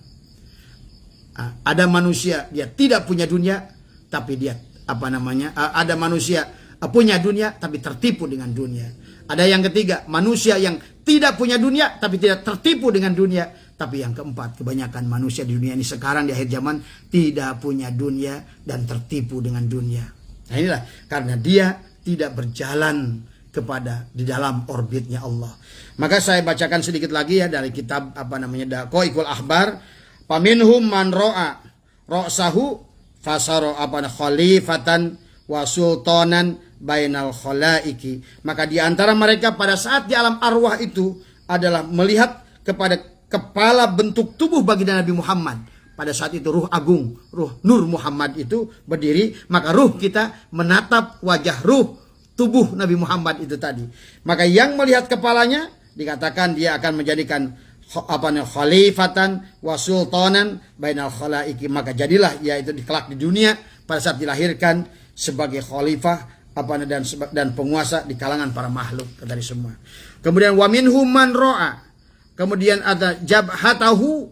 Ada manusia dia tidak punya dunia tapi dia ada manusia punya dunia tapi tertipu dengan dunia. Ada yang ketiga, manusia yang tidak punya dunia tapi tidak tertipu dengan dunia. Tapi yang keempat, kebanyakan manusia di dunia ini sekarang di akhir zaman tidak punya dunia dan tertipu dengan dunia. Nah inilah karena dia tidak berjalan kepada di dalam orbitnya Allah. Maka saya bacakan sedikit lagi ya dari kitab Daqaiqul Ahbar. Paminhum man ro'a ro'sahu fasaro khalifatan wa sultanan bainal khalaiki. Maka di antara mereka pada saat di alam arwah itu adalah melihat kepada kepala bentuk tubuh baginda Nabi Muhammad. Pada saat itu ruh agung, ruh Nur Muhammad itu berdiri, maka ruh kita menatap wajah ruh tubuh Nabi Muhammad itu tadi. Maka yang melihat kepalanya dikatakan dia akan menjadikan khalifatan wa sultanan bainal khalaiki. Maka jadilah yaitu kelak di dunia pada saat dilahirkan sebagai khalifah dan penguasa di kalangan para makhluk dari semua. Kemudian wa minhum man ro'a. Kemudian ada jabhatahu.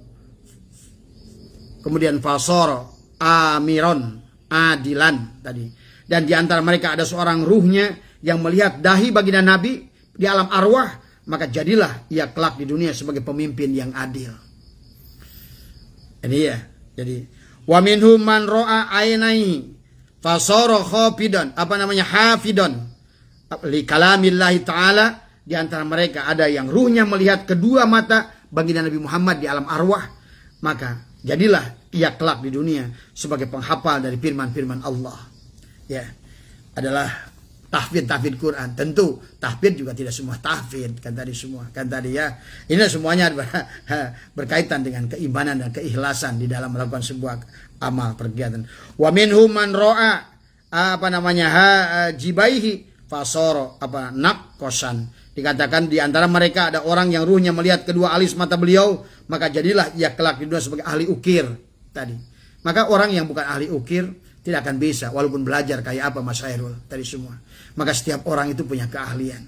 Kemudian fasara amiron adilan tadi. Dan di antara mereka ada seorang ruhnya yang melihat dahi baginda Nabi di alam arwah, maka jadilah ia kelak di dunia sebagai pemimpin yang adil. Ini ya. Jadi wa minhum man ro'a ainai fasara khafidon hafidon li kalamillahi ta'ala. Di antara mereka ada yang ruhnya melihat kedua mata baginda Nabi Muhammad di alam arwah, maka jadilah ia kelak di dunia sebagai penghafal dari firman-firman Allah. Ya, adalah tahfidz Quran. Tentu tahfidz juga tidak semua tahfidz kan tadi semua. Kan tadi ya. Ini semuanya berkaitan dengan keimanan dan keikhlasan di dalam melakukan sebuah amal pergiatan. Wa minhum man ro'a jibaihi fasoro naqosan. Dikatakan di antara mereka ada orang yang ruhnya melihat kedua alis mata beliau, maka jadilah ia kelak di dunia sebagai ahli ukir tadi. Maka orang yang bukan ahli ukir tidak akan bisa walaupun belajar kayak apa Mas Hairul tadi semua. Maka setiap orang itu punya keahlian.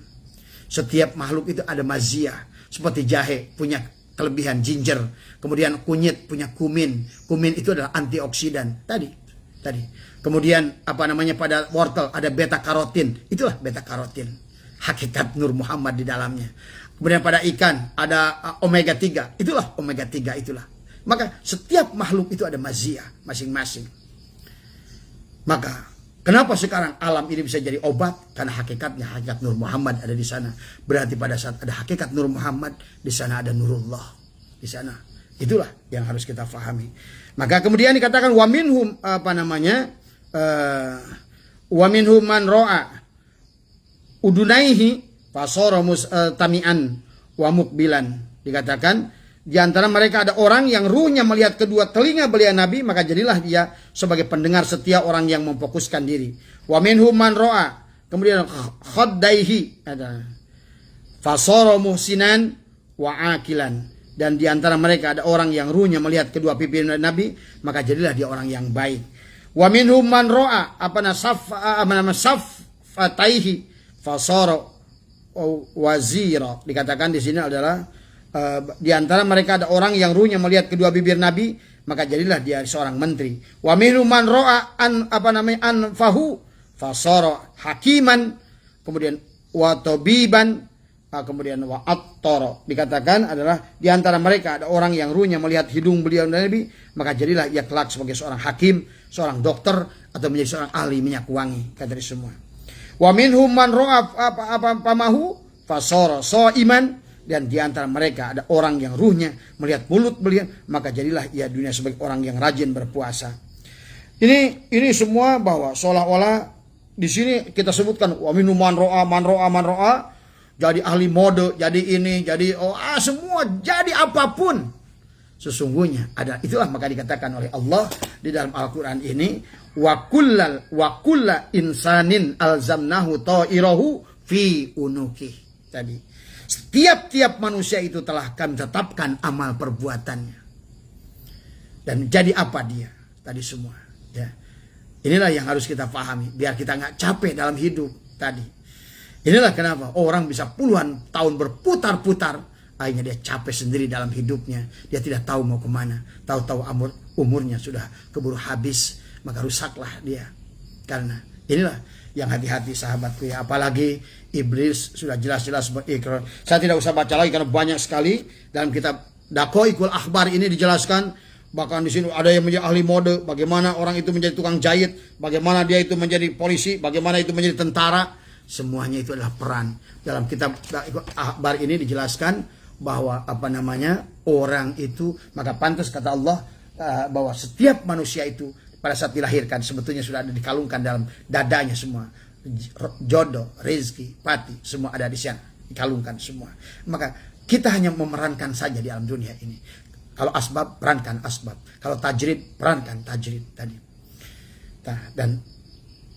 Setiap makhluk itu ada maziyah. Seperti jahe punya kelebihan ginger, kemudian kunyit punya kumin. Kumin itu adalah antioksidan tadi. Kemudian pada wortel ada beta karotin. Itulah beta karotin. Hakikat Nur Muhammad di dalamnya. Kemudian pada ikan ada omega 3. Itulah omega 3 itulah. Maka setiap makhluk itu ada maziyah masing-masing. Maka kenapa sekarang alam ini bisa jadi obat? Karena hakikatnya hakikat Nur Muhammad ada di sana. Berarti pada saat ada hakikat Nur Muhammad, di sana ada Nurullah. Di sana. Itulah yang harus kita fahami. Maka kemudian dikatakan wa minhum wa minhum man ro'a udunaihi fasara tamian wa mukbilan. Dikatakan di antara mereka ada orang yang ruhnya melihat kedua telinga beliau Nabi, maka jadilah dia sebagai pendengar setia orang yang memfokuskan diri. Wa minhum man ro'a. Kemudian khaddaihi ada fasara muhsinan wa akilan. Dan di antara mereka ada orang yang ruhnya melihat kedua pipi Nabi, maka jadilah dia orang yang baik. Wa minhum man ro'a fataihi fasara wazira. Dikatakan di sini adalah di antara mereka ada orang yang ruhnya melihat kedua bibir Nabi, maka jadilah dia seorang menteri. Wa minhum man ro'a anfahu fasara hakiman. Kemudian wa tabiban. Kemudian wa attara. Dikatakan adalah di antara mereka ada orang yang ruhnya melihat hidung beliau Nabi, maka jadilah ia kelak sebagai seorang hakim, seorang dokter, atau menjadi seorang ahli minyak wangi. Kata semua. Wa minhum man ro'a pamahu fasara shaiman, dan di antara mereka ada orang yang ruhnya melihat mulut beliau, maka jadilah ia dunia sebagai orang yang rajin berpuasa. Ini semua bahwa seolah-olah di sini kita sebutkan wa minhum man ro'a, jadi ahli mode, jadi ini, jadi semua, jadi apapun. Sesungguhnya ada, itulah maka dikatakan oleh Allah di dalam Al-Quran ini, wa kulla insanin alzamnahu ta'irahu fi unuki. Tadi setiap manusia itu telah kami tetapkan amal perbuatannya. Dan jadi apa dia? Tadi semua. Ya. Inilah yang harus kita pahami. Biar kita nggak capek dalam hidup tadi. Inilah kenapa orang bisa puluhan tahun berputar-putar. Akhirnya dia capek sendiri dalam hidupnya. Dia tidak tahu mau kemana. Tahu-tahu umurnya sudah keburu habis. Maka rusaklah dia. Karena inilah yang hati-hati sahabatku ya. Apalagi iblis sudah jelas-jelas berikrar. Saya tidak usah baca lagi karena banyak sekali dalam kitab Daqaiqul Akhbar ini dijelaskan. Bahkan di sini ada yang menjadi ahli mode, bagaimana orang itu menjadi tukang jahit, bagaimana dia itu menjadi polisi, bagaimana itu menjadi tentara. Semuanya itu adalah peran. Dalam kitab Daqaiqul Akhbar ini dijelaskan bahwa orang itu, maka pantas kata Allah bahwa setiap manusia itu pada saat dilahirkan sebetulnya sudah ada dikalungkan dalam dadanya semua. Jodoh, rezeki, pati, semua ada di sana, dikalungkan semua. Maka kita hanya memerankan saja di alam dunia ini. Kalau asbab, perankan asbab. Kalau tajrid, perankan tajrid tadi. Nah, dan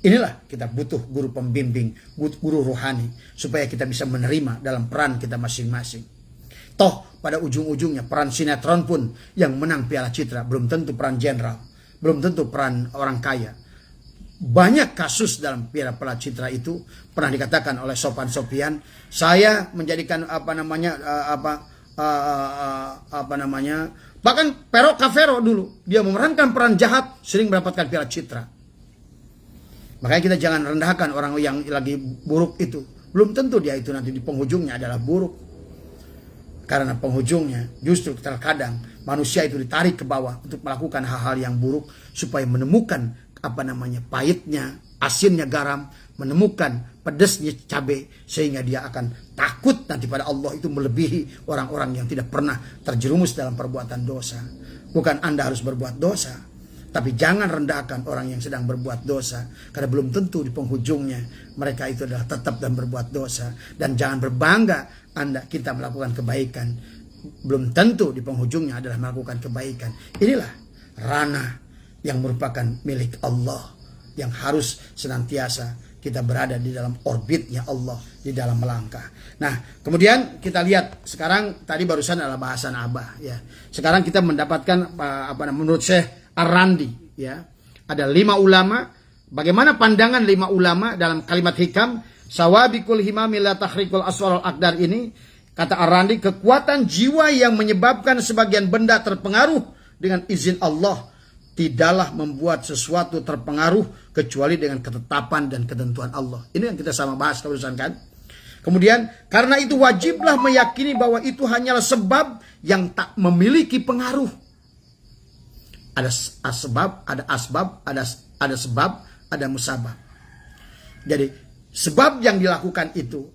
inilah kita butuh guru pembimbing, guru rohani, supaya kita bisa menerima dalam peran kita masing-masing. Toh pada ujung-ujungnya peran sinetron pun yang menang Piala Citra belum tentu peran jenderal, belum tentu peran orang kaya. Banyak kasus dalam Piala Citra itu pernah dikatakan oleh Sofyan Sopyan, saya menjadikan bahkan Pero Cavero dulu dia memerankan peran jahat sering mendapatkan Piala Citra. Makanya kita jangan rendahkan orang yang lagi buruk itu. Belum tentu dia itu nanti di penghujungnya adalah buruk. Karena penghujungnya justru terkadang manusia itu ditarik ke bawah untuk melakukan hal-hal yang buruk supaya menemukan pahitnya, asinnya garam, menemukan pedasnya cabai, sehingga dia akan takut nanti pada Allah itu melebihi orang-orang yang tidak pernah terjerumus dalam perbuatan dosa. Bukan Anda harus berbuat dosa, tapi jangan rendahkan orang yang sedang berbuat dosa, karena belum tentu di penghujungnya mereka itu adalah tetap dan berbuat dosa. Dan jangan berbangga kita melakukan kebaikan, belum tentu di penghujungnya adalah melakukan kebaikan. Inilah ranah yang merupakan milik Allah, yang harus senantiasa kita berada di dalam orbitnya Allah, di dalam melangkah. Nah, kemudian kita lihat sekarang, tadi barusan adalah bahasan Abah ya. Sekarang kita mendapatkan menurut Syekh Ar-Randi ya. Ada 5 ulama, bagaimana pandangan 5 ulama dalam kalimat hikam Sawabikul himami la tahrikul aswal al-aqdar ini. Kata Ar-Randi, kekuatan jiwa yang menyebabkan sebagian benda terpengaruh dengan izin Allah tidaklah membuat sesuatu terpengaruh kecuali dengan ketetapan dan ketentuan Allah. Ini yang kita sama bahas barusan kan. Kemudian karena itu wajiblah meyakini bahwa itu hanyalah sebab yang tak memiliki pengaruh. Ada asbab, ada asbab, ada sebab, ada musabab. Jadi sebab yang dilakukan itu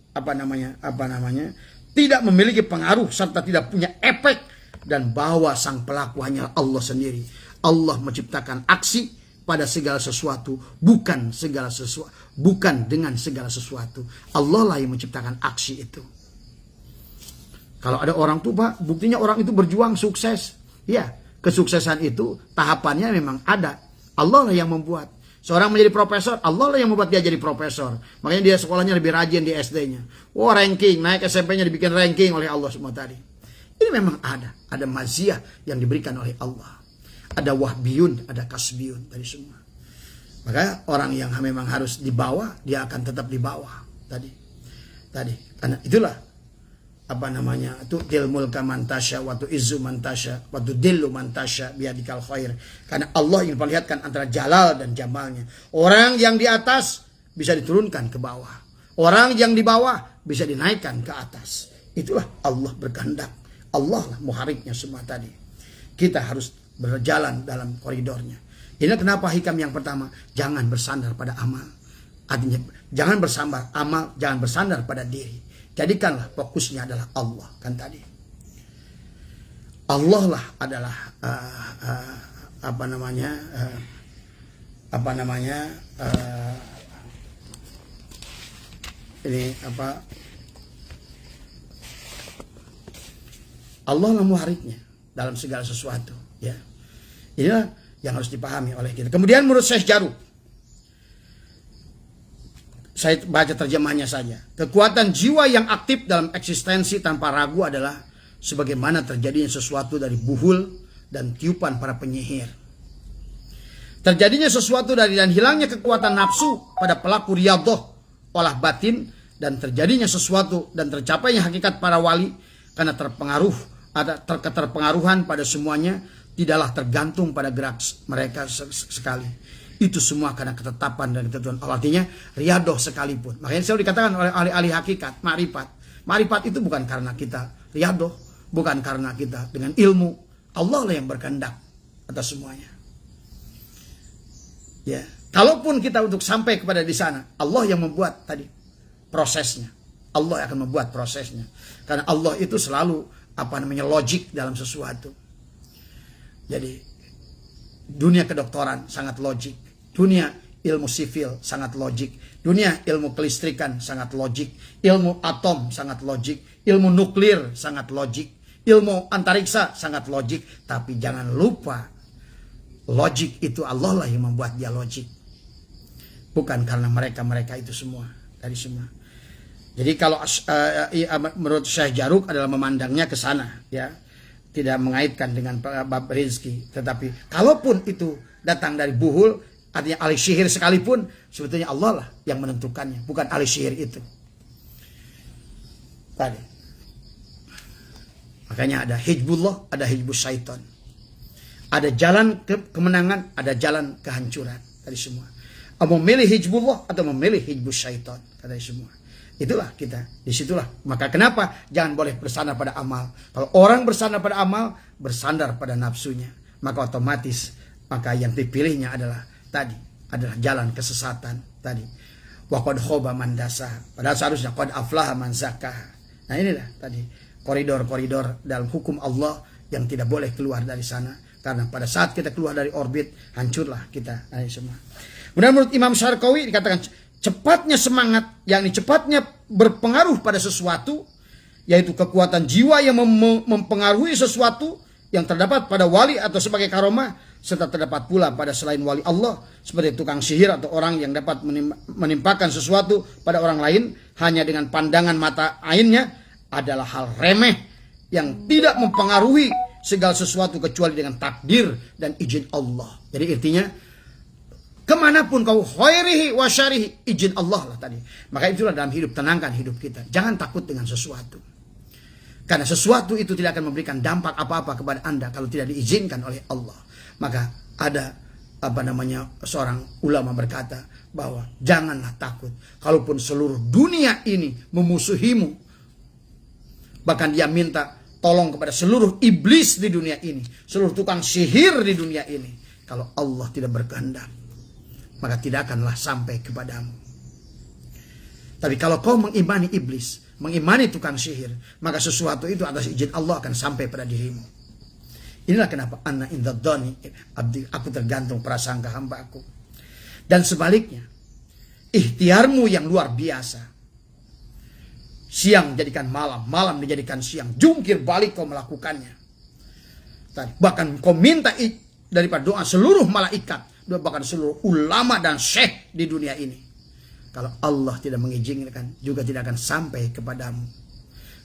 tidak memiliki pengaruh serta tidak punya efek, dan bahwa sang pelaku hanya Allah sendiri. Allah menciptakan aksi pada segala sesuatu, bukan dengan segala sesuatu. Allah lah yang menciptakan aksi itu. Kalau ada orang tuh Pak, buktinya orang itu berjuang sukses. Ya, kesuksesan itu tahapannya memang ada. Allah lah yang membuat. Seorang menjadi profesor, Allah lah yang membuat dia jadi profesor. Makanya dia sekolahnya lebih rajin di SD-nya. Ranking, naik SMP-nya dibikin ranking oleh Allah semua tadi. Ini memang ada maziah yang diberikan oleh Allah. Ada wahbiyun, ada kasbiyun tadi semua. Maka orang yang memang harus di bawah, dia akan tetap di bawah tadi. Karena itulah tu'til mulka man tasya wa tu'izzu man tasya wa tudillu man tasya biyadikal khair. Karena Allah ingin perlihatkan antara jalal dan jamalnya. Orang yang di atas bisa diturunkan ke bawah, orang yang di bawah bisa dinaikkan ke atas. Itulah Allah berkehendak. Allah lah muhariknya semua tadi. Kita harus berjalan dalam koridornya. Ini kenapa hikam yang pertama, jangan bersandar pada amal. Artinya jangan bersandar amal, jangan bersandar pada diri. Jadikanlah fokusnya adalah Allah, kan tadi. Allah lah adalah Allah lah muhariknya dalam segala sesuatu, ya. Inilah yang harus dipahami oleh kita. Kemudian menurut Syekh Jaruk, saya baca terjemahnya saja. Kekuatan jiwa yang aktif dalam eksistensi tanpa ragu adalah sebagaimana terjadinya sesuatu dari buhul dan tiupan para penyihir. Terjadinya sesuatu dari dan hilangnya kekuatan nafsu pada pelaku riyadhah olah batin, dan terjadinya sesuatu dan tercapainya hakikat para wali karena keterpengaruhan pada semuanya tidaklah tergantung pada gerak mereka sekali. Itu semua karena ketetapan dan ketentuan Allah. Artinya riyadhah sekalipun. Makanya selalu dikatakan oleh ahli-ahli hakikat, ma'rifat. Ma'rifat itu bukan karena kita riyadhah, bukan karena kita dengan ilmu. Allah lah yang berkehendak atas semuanya. Ya, kalaupun kita untuk sampai kepada di sana, Allah yang membuat tadi prosesnya. Allah akan membuat prosesnya. Karena Allah itu selalu logik dalam sesuatu. Jadi dunia kedokteran sangat logik, dunia ilmu sivil sangat logik, dunia ilmu kelistrikan sangat logik, ilmu atom sangat logik, ilmu nuklir sangat logik, ilmu antariksa sangat logik. Tapi jangan lupa, logik itu Allah lah yang membuat dia logik, bukan karena mereka itu semua, dari semua. Jadi kalau menurut Syekh Jaruk adalah memandangnya ke sana, ya, tidak mengaitkan dengan bab rezeki. Tetapi kalaupun itu datang dari buhul, artinya ahli sihir sekalipun, sebetulnya Allah lah yang menentukannya, bukan ahli sihir itu. Tadi. Makanya ada hijbullah, ada hijbus syaitan. Ada jalan kemenangan, ada jalan kehancuran dari semua. Memilih hijbullah atau memilih hijbus syaitan dari semua. Itulah kita, disitulah. Maka kenapa jangan boleh bersandar pada amal? Kalau orang bersandar pada amal, bersandar pada nafsunya, maka otomatis maka yang dipilihnya adalah jalan kesesatan tadi. Wa qad khaba man dasa. Padahal seharusnya qad aflaha man zakkaha. Nah, inilah tadi koridor-koridor dalam hukum Allah yang tidak boleh keluar dari sana, karena pada saat kita keluar dari orbit, hancurlah kita semua. Kemudian menurut Imam Syarqawi dikatakan cepatnya semangat, yakni cepatnya berpengaruh pada sesuatu, yaitu kekuatan jiwa yang mempengaruhi sesuatu yang terdapat pada wali atau sebagai karomah, serta terdapat pula pada selain wali Allah, seperti tukang sihir atau orang yang dapat menimpakan sesuatu pada orang lain hanya dengan pandangan mata ainnya, adalah hal remeh yang tidak mempengaruhi segala sesuatu kecuali dengan takdir dan izin Allah. Jadi intinya, kemanapun kau khairihi wa syarihi, izin Allah lah tadi. Maka itulah dalam hidup, tenangkan hidup kita. Jangan takut dengan sesuatu. Karena sesuatu itu tidak akan memberikan dampak apa-apa kepada Anda kalau tidak diizinkan oleh Allah. Maka ada seorang ulama berkata bahwa janganlah takut. Kalaupun seluruh dunia ini memusuhimu, bahkan dia minta tolong kepada seluruh iblis di dunia ini, seluruh tukang sihir di dunia ini, kalau Allah tidak berkehendak, maka tidak akanlah sampai kepadamu. Tapi kalau kau mengimani iblis, mengimani tukang sihir, maka sesuatu itu atas izin Allah akan sampai pada dirimu. Inilah kenapa ana inda dhani abdi, aku tergantung prasangka hamba aku. Dan sebaliknya, ikhtiarmu yang luar biasa, siang jadikan malam, malam dijadikan siang, jungkir balik kau melakukannya. Bahkan kau minta daripada doa seluruh malaikat, bahkan seluruh ulama dan syekh di dunia ini, kalau Allah tidak mengizinkan, juga tidak akan sampai kepadamu.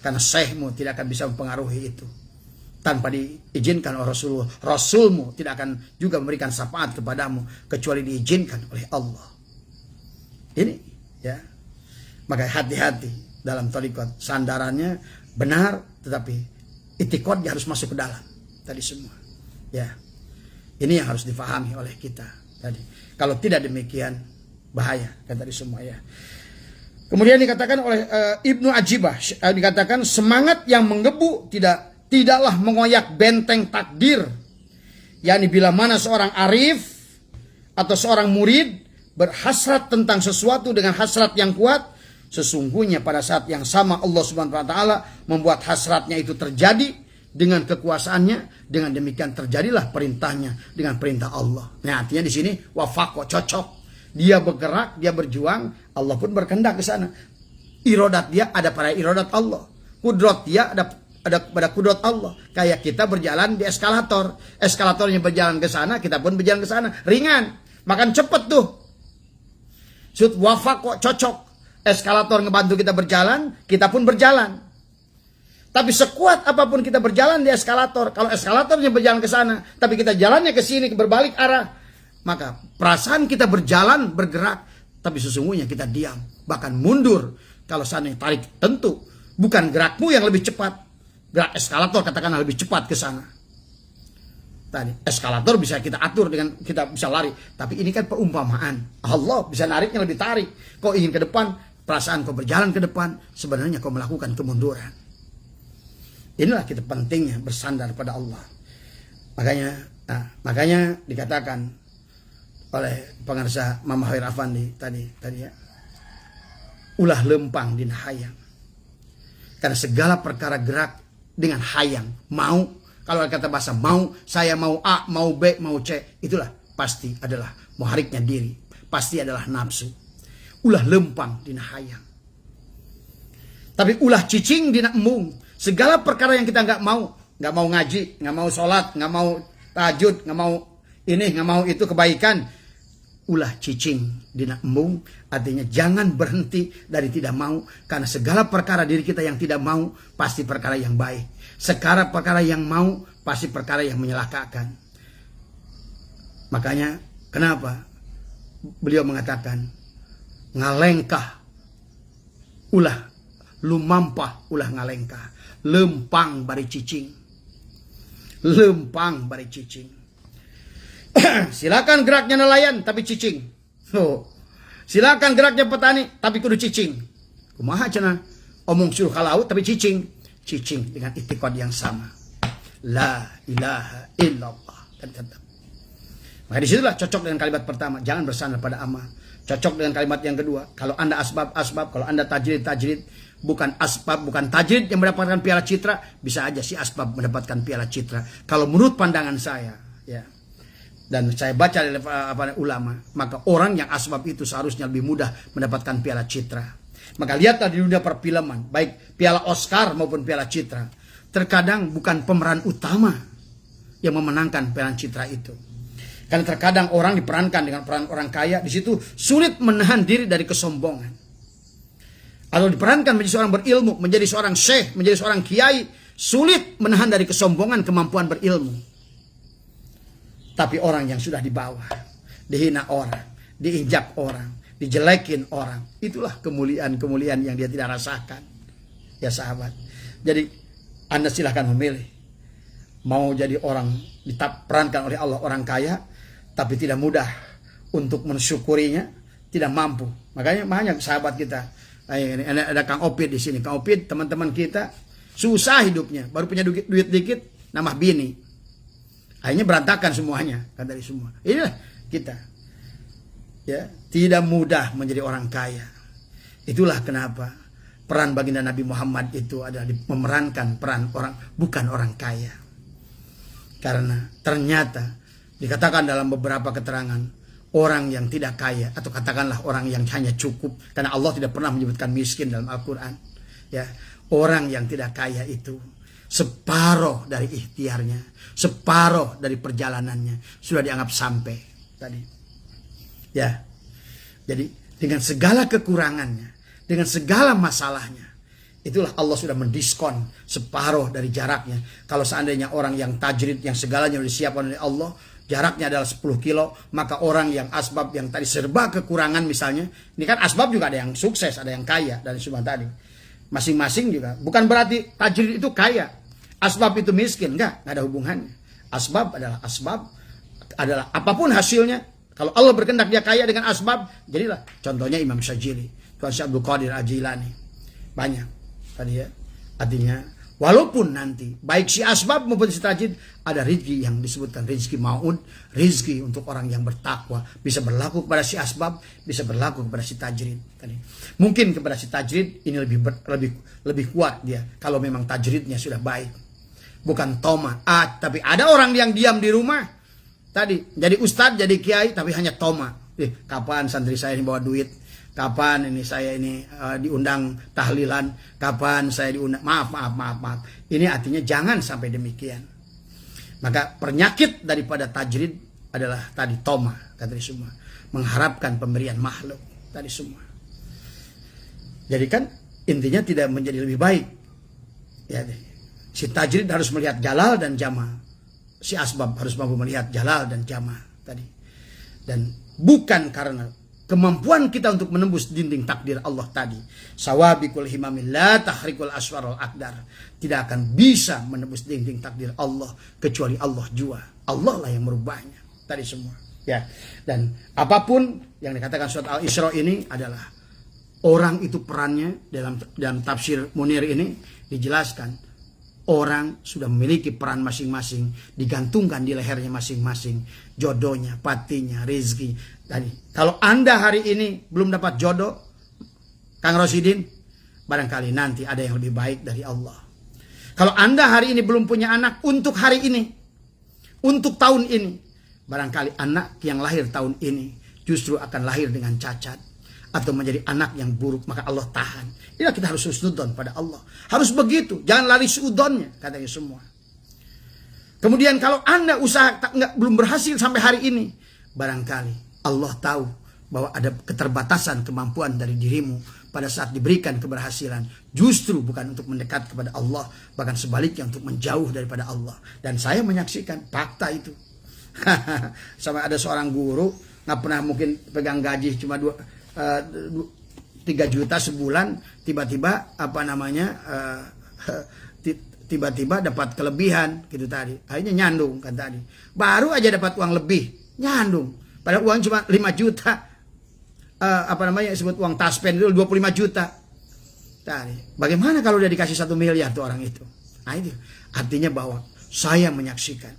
Karena syekhmu tidak akan bisa mempengaruhi itu tanpa diizinkan oleh Rasulullah. Rasulmu tidak akan juga memberikan syafaat kepadamu kecuali diizinkan oleh Allah. Ini, ya. Maka hati-hati dalam thariqat. Sandarannya benar, tetapi itikadnya harus masuk ke dalam tadi semua. Ya. Ini yang harus difahami oleh kita tadi. Kalau tidak demikian, bahaya kan tadi semua, ya. Kemudian dikatakan oleh Ibnu Ajibah, dikatakan semangat yang menggebu tidaklah mengoyak benteng takdir. yakni bila mana seorang arif atau seorang murid berhasrat tentang sesuatu dengan hasrat yang kuat, Sesungguhnya pada saat yang sama Allah Subhanahu wa taala membuat hasratnya itu terjadi dengan kekuasaannya, dengan demikian terjadilah perintahnya dengan perintah Allah. Nah, artinya di sini wafaq, cocok. Dia bergerak, dia berjuang, Allah pun berkehendak ke sana. Irodat dia ada pada irodat Allah. Kudrat dia ada pada kudrat Allah. Kayak kita berjalan di eskalator. Eskalatornya berjalan ke sana, kita pun berjalan ke sana. Ringan, makan cepet tuh. Sud wafaq kok cocok. Eskalator ngebantu kita berjalan, kita pun berjalan. Tapi sekuat apapun kita berjalan di eskalator, kalau eskalatornya berjalan ke sana, tapi kita jalannya ke sini, berbalik arah, maka perasaan kita berjalan, bergerak, tapi sesungguhnya kita diam, bahkan mundur. Kalau sana tarik, tentu bukan gerakmu yang lebih cepat, gerak eskalator katakanlah lebih cepat ke sana. Tadi eskalator bisa kita atur dengan kita bisa lari, tapi ini kan perumpamaan. Allah bisa nariknya lebih tarik. Kau ingin ke depan, perasaan kau berjalan ke depan, sebenarnya kau melakukan kemunduran. Inilah kita pentingnya bersandar pada Allah. Makanya dikatakan oleh pengarsa Mama Khair Afandi tadi ya, ulah lempang din hayang. Karena segala perkara gerak dengan hayang, mau. Kalau kata bahasa mau, saya mau A, mau B, mau C, itulah pasti adalah muhariknya diri, pasti adalah nafsu. Ulah lempang dina hayang. Tapi ulah cicing dina embung. Segala perkara yang kita nggak mau ngaji, nggak mau sholat, nggak mau tahajud, nggak mau ini, nggak mau itu kebaikan. Ulah cicing dina embung, artinya jangan berhenti dari tidak mau, karena segala perkara diri kita yang tidak mau pasti perkara yang baik. Sekarang perkara yang mau pasti perkara yang menyelakakan. Makanya kenapa beliau mengatakan ngalengkah ulah lumampah ulah ngalengkah, lempang bari cicing, lempang bari cicing. Silakan geraknya nelayan tapi cicing. Silakan geraknya petani tapi kudu cicing. Kumaha cenah omong suruh ka laut tapi cicing. Cicing dengan itikad yang sama. La ilaha illallah. Maka disitulah cocok dengan kalimat pertama. Jangan bersandar pada amal. Cocok dengan kalimat yang kedua. Kalau Anda asbab, kalau Anda tajrid, bukan asbab, bukan tajrid yang mendapatkan piala citra, bisa aja si asbab mendapatkan piala citra. Kalau menurut pandangan saya, ya. Dan saya baca dari ulama, maka orang yang asbab itu seharusnya lebih mudah mendapatkan piala citra. Maka lihatlah di dunia perfilman, baik piala Oscar maupun piala citra, terkadang bukan pemeran utama yang memenangkan piala citra itu. Karena terkadang orang diperankan dengan peran orang kaya, di situ sulit menahan diri dari kesombongan. Atau diperankan menjadi seorang berilmu, menjadi seorang syekh, menjadi seorang kiai, sulit menahan dari kesombongan kemampuan berilmu. Tapi orang yang sudah di bawah, dihina orang, diinjak orang, dijelekin orang, itulah kemuliaan-kemuliaan yang dia tidak rasakan. Ya sahabat, jadi Anda silahkan memilih. Mau jadi orang diperankan oleh Allah orang kaya, tapi tidak mudah untuk mensyukurinya, tidak mampu. Makanya banyak sahabat kita, ada Kang Opid di sini. Kang Opid teman-teman kita susah hidupnya, baru punya duit dikit, nambah bini. Akhirnya berantakan semuanya, kata dari semua. Inilah kita. Ya, tidak mudah menjadi orang kaya. Itulah kenapa peran baginda Nabi Muhammad itu adalah memerankan peran orang bukan orang kaya. Karena ternyata dikatakan dalam beberapa keterangan, orang yang tidak kaya atau katakanlah orang yang hanya cukup, karena Allah tidak pernah menyebutkan miskin dalam Al-Quran. Ya, orang yang tidak kaya itu separuh dari ikhtiarnya, separuh dari perjalanannya sudah dianggap sampai tadi. Ya, jadi dengan segala kekurangannya, dengan segala masalahnya, itulah Allah sudah mendiskon separuh dari jaraknya. Kalau seandainya orang yang tajrid, yang segalanya sudah disiapkan oleh Allah, jaraknya adalah 10 kilo, maka orang yang asbab yang tadi serba kekurangan misalnya, ini kan asbab juga ada yang sukses, ada yang kaya, dan semua tadi. Masing-masing juga, bukan berarti tajrid itu kaya, asbab itu miskin, enggak ada hubungannya. Asbab adalah apapun hasilnya. Kalau Allah berkehendak dia kaya dengan asbab, jadilah contohnya Imam Syadzili, Tuan Syekh Abdul Qadir Al-Jilani. Banyak tadi ya. Artinya Walaupun nanti baik si asbab maupun si tajrid ada rizki yang disebutkan rizki maud, rizki untuk orang yang bertakwa, bisa berlaku kepada si asbab, bisa berlaku kepada si tajrid. Mungkin kepada si tajrid ini lebih kuat dia kalau memang tajridnya sudah baik, bukan toma. Tapi ada orang yang diam di rumah tadi jadi ustadz, jadi kiai, tapi hanya toma. Kapan santri saya ini bawa duit? Kapan ini saya ini diundang tahlilan? Kapan saya diundang? Maaf. Ini artinya jangan sampai demikian. Maka penyakit daripada tajrid adalah tadi toma, kata semua, mengharapkan pemberian makhluk tadi semua. Jadi kan intinya tidak menjadi lebih baik. Ya, si tajrid harus melihat jalal dan jama. Si asbab harus mampu melihat jalal dan jama tadi. Dan bukan karena kemampuan kita untuk menembus dinding takdir Allah tadi. Sawabikul himamil la tahrikul aswarul akdar. Tidak akan bisa menembus dinding takdir Allah kecuali Allah jua. Allah lah yang merubahnya. Tadi semua. Ya. Dan apapun yang dikatakan surat Al-Isra ini adalah orang itu perannya dalam tafsir Munir ini dijelaskan. Orang sudah memiliki peran masing-masing, digantungkan di lehernya masing-masing, jodohnya, patinya, rezeki. Tadi, kalau Anda hari ini belum dapat jodoh, Kang Rosidin, barangkali nanti ada yang lebih baik dari Allah. Kalau Anda hari ini belum punya anak untuk hari ini, untuk tahun ini, barangkali anak yang lahir tahun ini justru akan lahir dengan cacat atau menjadi anak yang buruk, maka Allah tahan. Inilah kita harus husnudon pada Allah. Harus begitu, jangan lari seudonnya, katanya semua. Kemudian kalau Anda usaha belum berhasil sampai hari ini, barangkali Allah tahu bahwa ada keterbatasan kemampuan dari dirimu pada saat diberikan keberhasilan. Justru bukan untuk mendekat kepada Allah, bahkan sebaliknya untuk menjauh daripada Allah. Dan saya menyaksikan fakta itu. Sama ada seorang guru, nggak pernah mungkin pegang gaji cuma 3 juta sebulan, tiba-tiba tiba-tiba dapat kelebihan gitu tadi. Akhirnya nyandung kan tadi. Baru aja dapat uang lebih, nyandung. Padahal uang cuma 5 juta. Disebut uang taspen itu 25 juta. Tadi. Bagaimana kalau dia dikasih 1 miliar tuh orang itu? Nah itu artinya bahwa saya menyaksikan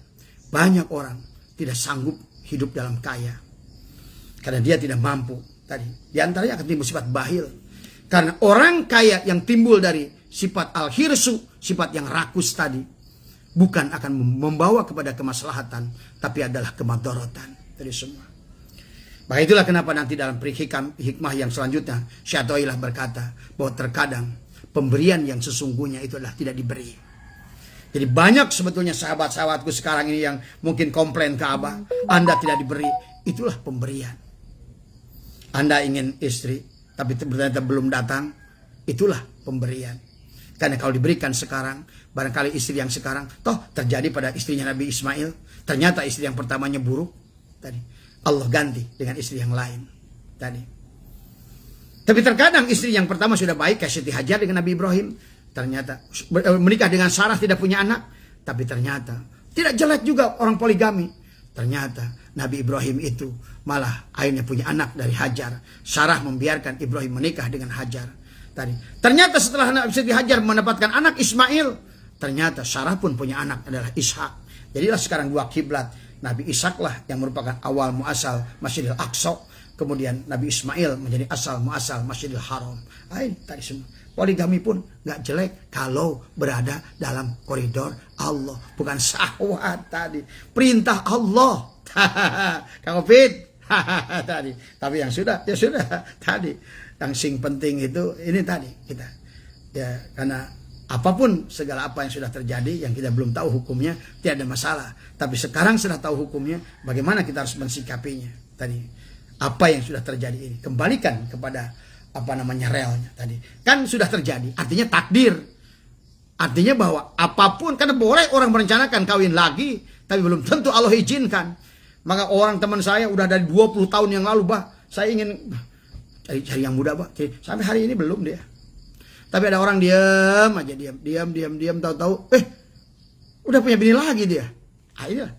banyak orang tidak sanggup hidup dalam kaya. Karena dia tidak mampu. Tadi di antaranya akan timbul sifat bahil. Karena orang kaya yang timbul dari sifat al-hirsu, sifat yang rakus tadi, bukan akan membawa kepada kemaslahatan, tapi adalah kemadharatan dari semua. Maka itulah kenapa nanti dalam hikmah yang selanjutnya, Syatoilah berkata bahwa terkadang pemberian yang sesungguhnya itu adalah tidak diberi. Jadi banyak sebetulnya sahabat-sahabatku sekarang ini yang mungkin komplain ke Abah, Anda tidak diberi, itulah pemberian. Anda ingin istri, tapi ternyata belum datang, itulah pemberian. Karena kalau diberikan sekarang, barangkali istri yang sekarang, toh terjadi pada istrinya Nabi Ismail, ternyata istri yang pertamanya buruk, tadi Allah ganti dengan istri yang lain, tadi. Tapi terkadang istri yang pertama sudah baik, kayak Siti Hajar dengan Nabi Ibrahim, ternyata menikah dengan Sarah tidak punya anak, tapi ternyata tidak jelek juga orang poligami. Ternyata Nabi Ibrahim itu malah akhirnya punya anak dari Hajar. Sarah membiarkan Ibrahim menikah dengan Hajar. Ternyata setelah Siti Hajar mendapatkan anak Ismail, ternyata Sarah pun punya anak adalah Ishak. Jadilah sekarang 2 kiblat. Nabi Ishak lah yang merupakan awal muasal Masjidil Aqsa. Kemudian Nabi Ismail menjadi asal muasal Masjidil Haram. Tadi semua. Poligami pun gak jelek kalau berada dalam koridor Allah. Bukan syahwat tadi. Perintah Allah. Kang Opit. Tadi. Tapi yang sudah, ya sudah. Tadi. Yang sing penting itu, ini tadi kita. Ya, karena apapun segala apa yang sudah terjadi, yang kita belum tahu hukumnya, tidak ada masalah. Tapi sekarang sudah tahu hukumnya, bagaimana kita harus mensikapinya. Tadi. Apa yang sudah terjadi ini. Kembalikan kepada realnya tadi. Kan sudah terjadi, artinya takdir. Artinya bahwa apapun, karena boleh orang merencanakan kawin lagi, tapi belum tentu Allah izinkan. Maka orang teman saya udah dari 20 tahun yang lalu, bah, saya ingin cari yang muda, bah. Sampai hari ini belum dia. Tapi ada orang diam aja, diam, tahu-tahu, udah punya bini lagi dia. Inilah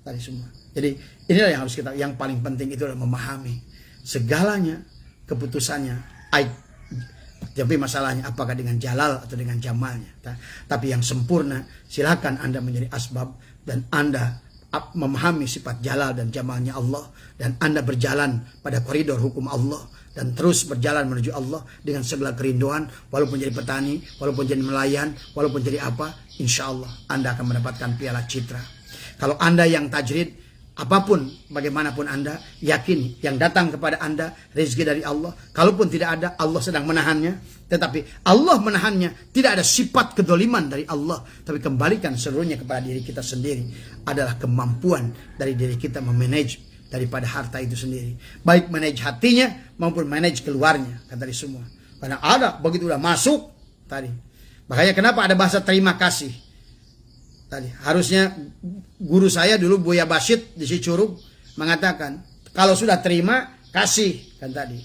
tadi semua. Jadi inilah yang harus kita, yang paling penting itu adalah memahami segalanya. Keputusannya Tapi masalahnya apakah dengan jalal atau dengan jamalnya. Tapi yang sempurna, silakan Anda menjadi asbab dan Anda memahami sifat jalal dan jamalnya Allah, dan Anda berjalan pada koridor hukum Allah dan terus berjalan menuju Allah dengan segala kerinduan, walaupun jadi petani, walaupun jadi nelayan, walaupun jadi apa, insya Allah Anda akan mendapatkan piala citra. Kalau Anda yang tajrid, apapun, bagaimanapun Anda, yakini yang datang kepada Anda rezeki dari Allah. Kalaupun tidak ada, Allah sedang menahannya. Tetapi Allah menahannya, tidak ada sifat kedoliman dari Allah. Tapi kembalikan seluruhnya kepada diri kita sendiri. Adalah kemampuan dari diri kita memanage daripada harta itu sendiri. Baik manage hatinya maupun manage keluarnya. Kan tadi semua. Karena ada, begitu udah masuk tadi. Makanya kenapa ada bahasa terima kasih. Tadi harusnya guru saya dulu Buya Basit di Cicurug mengatakan kalau sudah terima kasih, kan tadi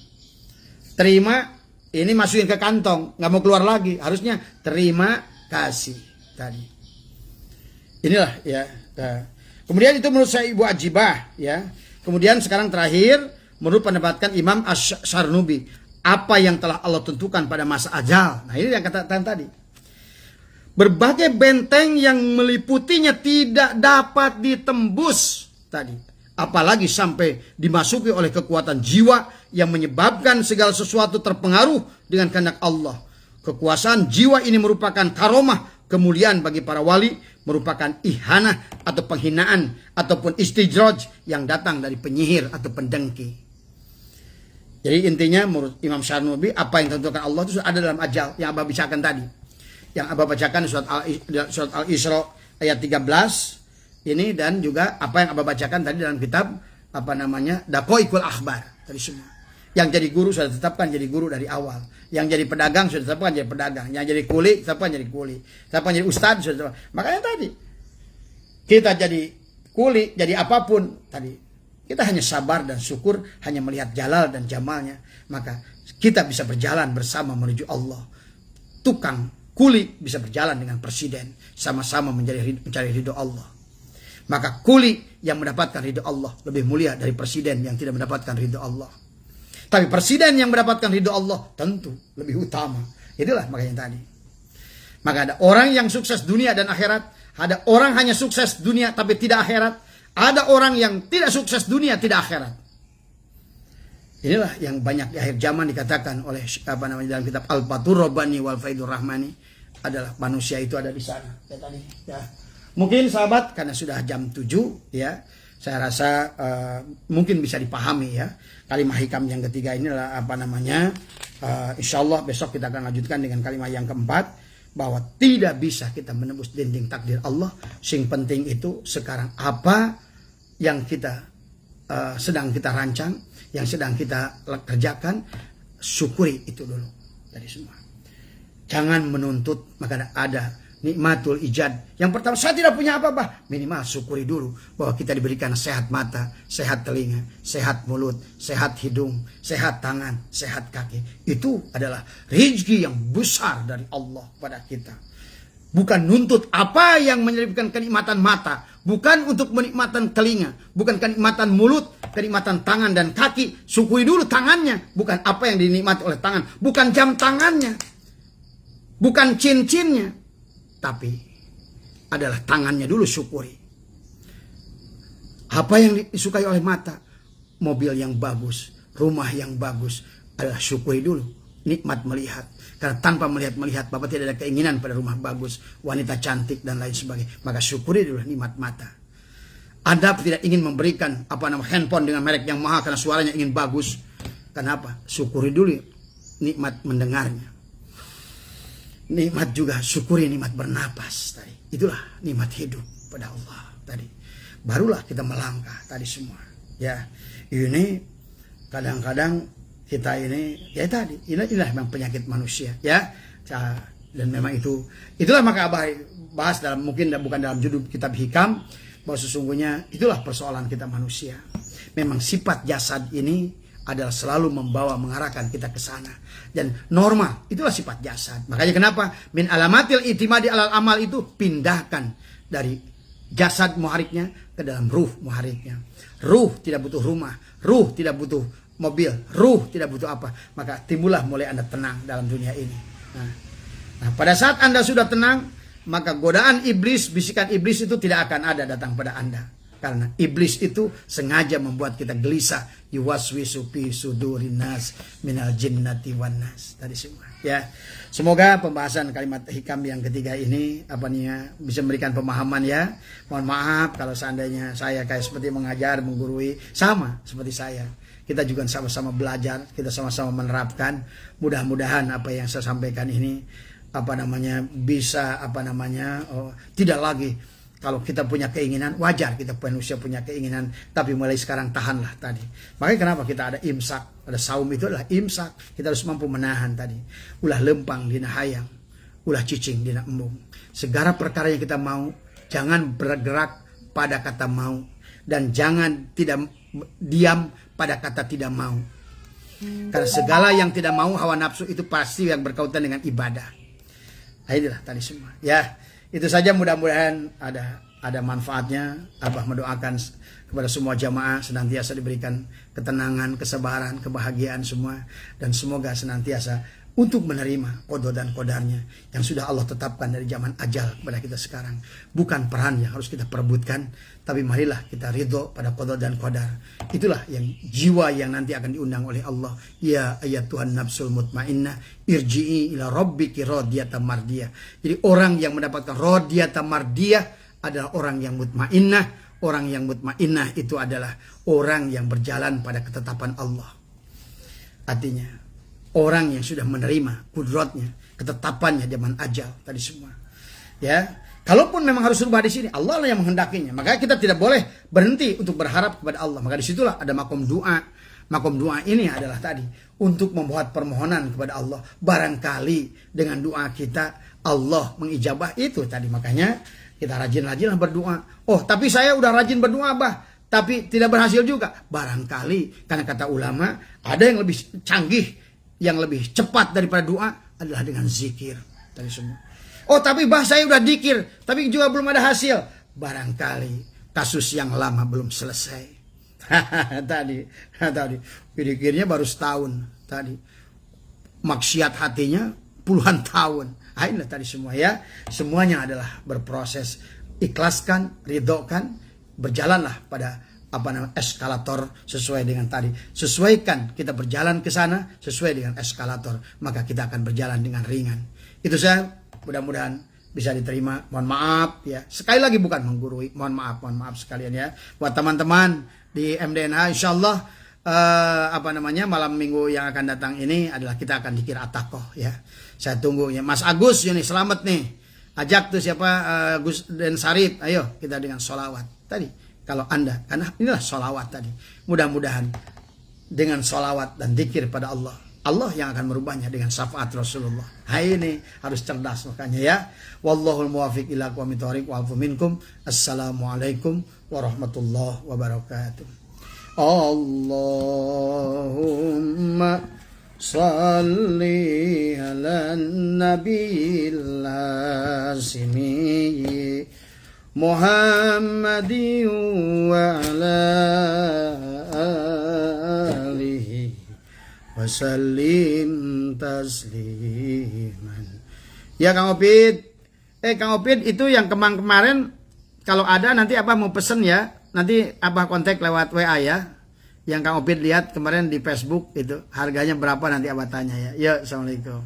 terima ini masukin ke kantong, nggak mau keluar lagi, harusnya terima kasih tadi. Inilah ya. Kemudian itu menurut saya Ibu Ajibah ya. Kemudian sekarang terakhir menurut pendapatkan Imam Asy-Syarnubi, apa yang telah Allah tentukan pada masa ajal. Nah ini yang katakan tadi. Berbagai benteng yang meliputinya tidak dapat ditembus tadi. Apalagi sampai dimasuki oleh kekuatan jiwa yang menyebabkan segala sesuatu terpengaruh dengan kehendak Allah. Kekuasaan jiwa ini merupakan karomah, kemuliaan bagi para wali, merupakan ihanah atau penghinaan ataupun istijraj yang datang dari penyihir atau pendengki. Jadi intinya menurut Imam Syarnubi, apa yang ditentukan Allah itu ada dalam ajal yang Abah bicarakan tadi. Yang Abah bacakan surat Al-Isra ayat 13 ini, dan juga apa yang Abah bacakan tadi dalam kitab apa namanya Daqaiqul Akhbar tadi semua. Yang jadi guru sudah ditetapkan jadi guru dari awal. Yang jadi pedagang sudah ditetapkan jadi pedagang. Yang jadi kuli ditetapkan jadi kuli. Ditetapkan jadi ustadz sudah ditetapkan. Makanya tadi kita jadi kuli, jadi apapun tadi, kita hanya sabar dan syukur, hanya melihat jalal dan jamalnya, maka kita bisa berjalan bersama menuju Allah. Tukang kuli bisa berjalan dengan presiden, sama-sama mencari ridho Allah. Maka kuli yang mendapatkan ridho Allah lebih mulia dari presiden yang tidak mendapatkan ridho Allah. Tapi presiden yang mendapatkan ridho Allah tentu lebih utama. Itulah makanya tadi. Maka ada orang yang sukses dunia dan akhirat, ada orang hanya sukses dunia tapi tidak akhirat, ada orang yang tidak sukses dunia tidak akhirat. Inilah yang banyak di akhir zaman dikatakan oleh apa namanya dalam kitab Al-Fathur Rabbani wal Faidur Rahmani, adalah manusia itu ada di sana. Ya, tadi ya. Mungkin sahabat karena sudah jam 7 ya, saya rasa mungkin bisa dipahami ya. Kalimat hikam yang ketiga ini adalah apa namanya? Insyaallah besok kita akan lanjutkan dengan kalimat yang keempat, bahwa tidak bisa kita menembus dinding takdir Allah. Sing penting itu sekarang apa yang kita sedang kita rancang, yang sedang kita kerjakan, syukuri itu dulu dari semua. Jangan menuntut, maka ada nikmatul ijad. Yang pertama, saya tidak punya apa-apa, minimal syukuri dulu bahwa kita diberikan sehat mata, sehat telinga, sehat mulut, sehat hidung, sehat tangan, sehat kaki. Itu adalah rezeki yang besar dari Allah pada kita. Bukan nuntut apa yang menyebabkan kenikmatan mata, bukan untuk menikmatan telinga, bukan kenikmatan mulut, kenikmatan tangan dan kaki. Syukuri dulu tangannya, bukan apa yang dinikmati oleh tangan, bukan jam tangannya, bukan cincinnya, tapi adalah tangannya dulu syukuri. Apa yang disukai oleh mata, mobil yang bagus, rumah yang bagus, adalah syukuri dulu. Nikmat melihat. Karena tanpa melihat Bapak tidak ada keinginan pada rumah bagus, wanita cantik dan lain sebagainya. Maka syukuri dulu nikmat mata. Anda tidak ingin memberikan handphone dengan merek yang mahal karena suaranya ingin bagus. Kenapa? Syukuri dulu nikmat mendengarnya. Nikmat juga syukuri nikmat bernapas tadi. Itulah nikmat hidup pada Allah tadi. Barulah kita melangkah tadi semua. Ya, ini kadang-kadang kita ini ya tadi inilah memang penyakit manusia ya. Dan memang itulah maka Abah bahas dalam mungkin bukan dalam judul kitab hikam, bahwa sesungguhnya itulah persoalan kita manusia. Memang sifat jasad ini adalah selalu mengarahkan kita ke sana. Dan normal, itulah sifat jasad. Makanya kenapa min alamatil itimadi alal amal itu pindahkan dari jasad muhariknya ke dalam ruh muhariknya. Ruh tidak butuh rumah, ruh tidak butuh mobil, ruh tidak butuh apa, maka timbullah mulai Anda tenang dalam dunia ini. Nah, pada saat Anda sudah tenang, maka godaan iblis, bisikan iblis itu tidak akan ada datang pada Anda. Karena iblis itu sengaja membuat kita gelisah. Yuwaswisu fi sudurin nas minal jinnati wan nas. Tadi semua. Ya, semoga pembahasan kalimat hikam yang ketiga ini bisa memberikan pemahaman ya. Mohon maaf kalau seandainya saya kayak seperti mengajar, menggurui, sama seperti saya. Kita juga sama-sama belajar, kita sama-sama menerapkan. Mudah-mudahan apa yang saya sampaikan ini bisa tidak lagi. Kalau kita punya keinginan, wajar kita manusia punya keinginan, tapi mulai sekarang tahanlah tadi. Makanya kenapa kita ada imsak, ada saum, itu adalah imsak. Kita harus mampu menahan tadi. Ulah lempang dina hayang, ulah cicing dina embung. Segala perkara yang kita mau, jangan bergerak pada kata mau, dan jangan tidak diam pada kata tidak mau. Karena segala yang tidak mau hawa nafsu itu pasti yang berkaitan dengan ibadah. Nah, inilah tadi semua. Ya. Itu saja, mudah-mudahan ada manfaatnya. Abah mendoakan kepada semua jamaah senantiasa diberikan ketenangan, kesabaran, kebahagiaan semua. Dan semoga senantiasa untuk menerima qada dan qadarnya yang sudah Allah tetapkan dari zaman ajal kepada kita sekarang. Bukan peran yang harus kita perebutkan, tapi marilah kita ridho pada qada dan qadar. Itulah yang jiwa yang nanti akan diundang oleh Allah. Ya ayat Tuhan nafsul mutmainnah irji'i ila rabbiki radiyatan mardiyah. Jadi orang yang mendapatkan radiyatan mardiyah adalah orang yang mutmainnah. Orang yang mutmainnah itu adalah orang yang berjalan pada ketetapan Allah. Artinya orang yang sudah menerima kudratnya, ketetapannya zaman ajal tadi semua. Ya, kalaupun memang harus rubah di sini, Allah lah yang menghendakinya. Maka kita tidak boleh berhenti untuk berharap kepada Allah. Maka disitulah ada makom doa. Makom doa ini adalah tadi untuk membuat permohonan kepada Allah. Barangkali dengan doa kita Allah mengijabah itu tadi. Makanya kita rajin-rajinlah berdoa. Oh, tapi saya udah rajin berdoa, Bah, tapi tidak berhasil juga. Barangkali karena kata ulama ada yang lebih canggih, yang lebih cepat daripada doa adalah dengan zikir tadi semua. Oh, tapi Bah, saya udah dikir tapi juga belum ada hasil. Barangkali kasus yang lama belum selesai. tadi dikirnya baru setahun tadi. Maksiat hatinya puluhan tahun. Ini tadi semua ya. Semuanya adalah berproses. Ikhlaskan, ridhokan, berjalanlah pada eskalator sesuai dengan tadi. Sesuaikan kita berjalan ke sana sesuai dengan eskalator, maka kita akan berjalan dengan ringan. Itu saya, mudah-mudahan bisa diterima. Mohon maaf ya. Sekali lagi bukan menggurui. Mohon maaf sekalian ya. Buat teman-teman di MDNH, insyaallah malam minggu yang akan datang ini adalah kita akan dikir atakoh ya. Saya tunggu ya. Mas Agus ini selamat nih. Ajak tuh siapa Gus dan Sarip. Ayo kita dengan sholawat tadi. Kalau Anda, karena inilah sholawat tadi. Mudah-mudahan dengan sholawat dan dzikir pada Allah, Allah yang akan merubahnya dengan syafaat Rasulullah. Ini harus cerdas makanya ya. Wallahul muwaffiq ila aqwamit thoriq wa afu minkum. Assalamualaikum warahmatullahi wabarakatuh. Allahumma salli ala nabiyil asimi Muhammadin wa ala alihi wa sallim tasliman. Ya Kang Opid. Kang Opid, itu yang kemarin kalau ada nanti apa mau pesen ya. Nanti apa kontak lewat WA ya. Yang Kang Opid lihat kemarin di Facebook itu harganya berapa nanti apa tanya ya. Ya, assalamualaikum.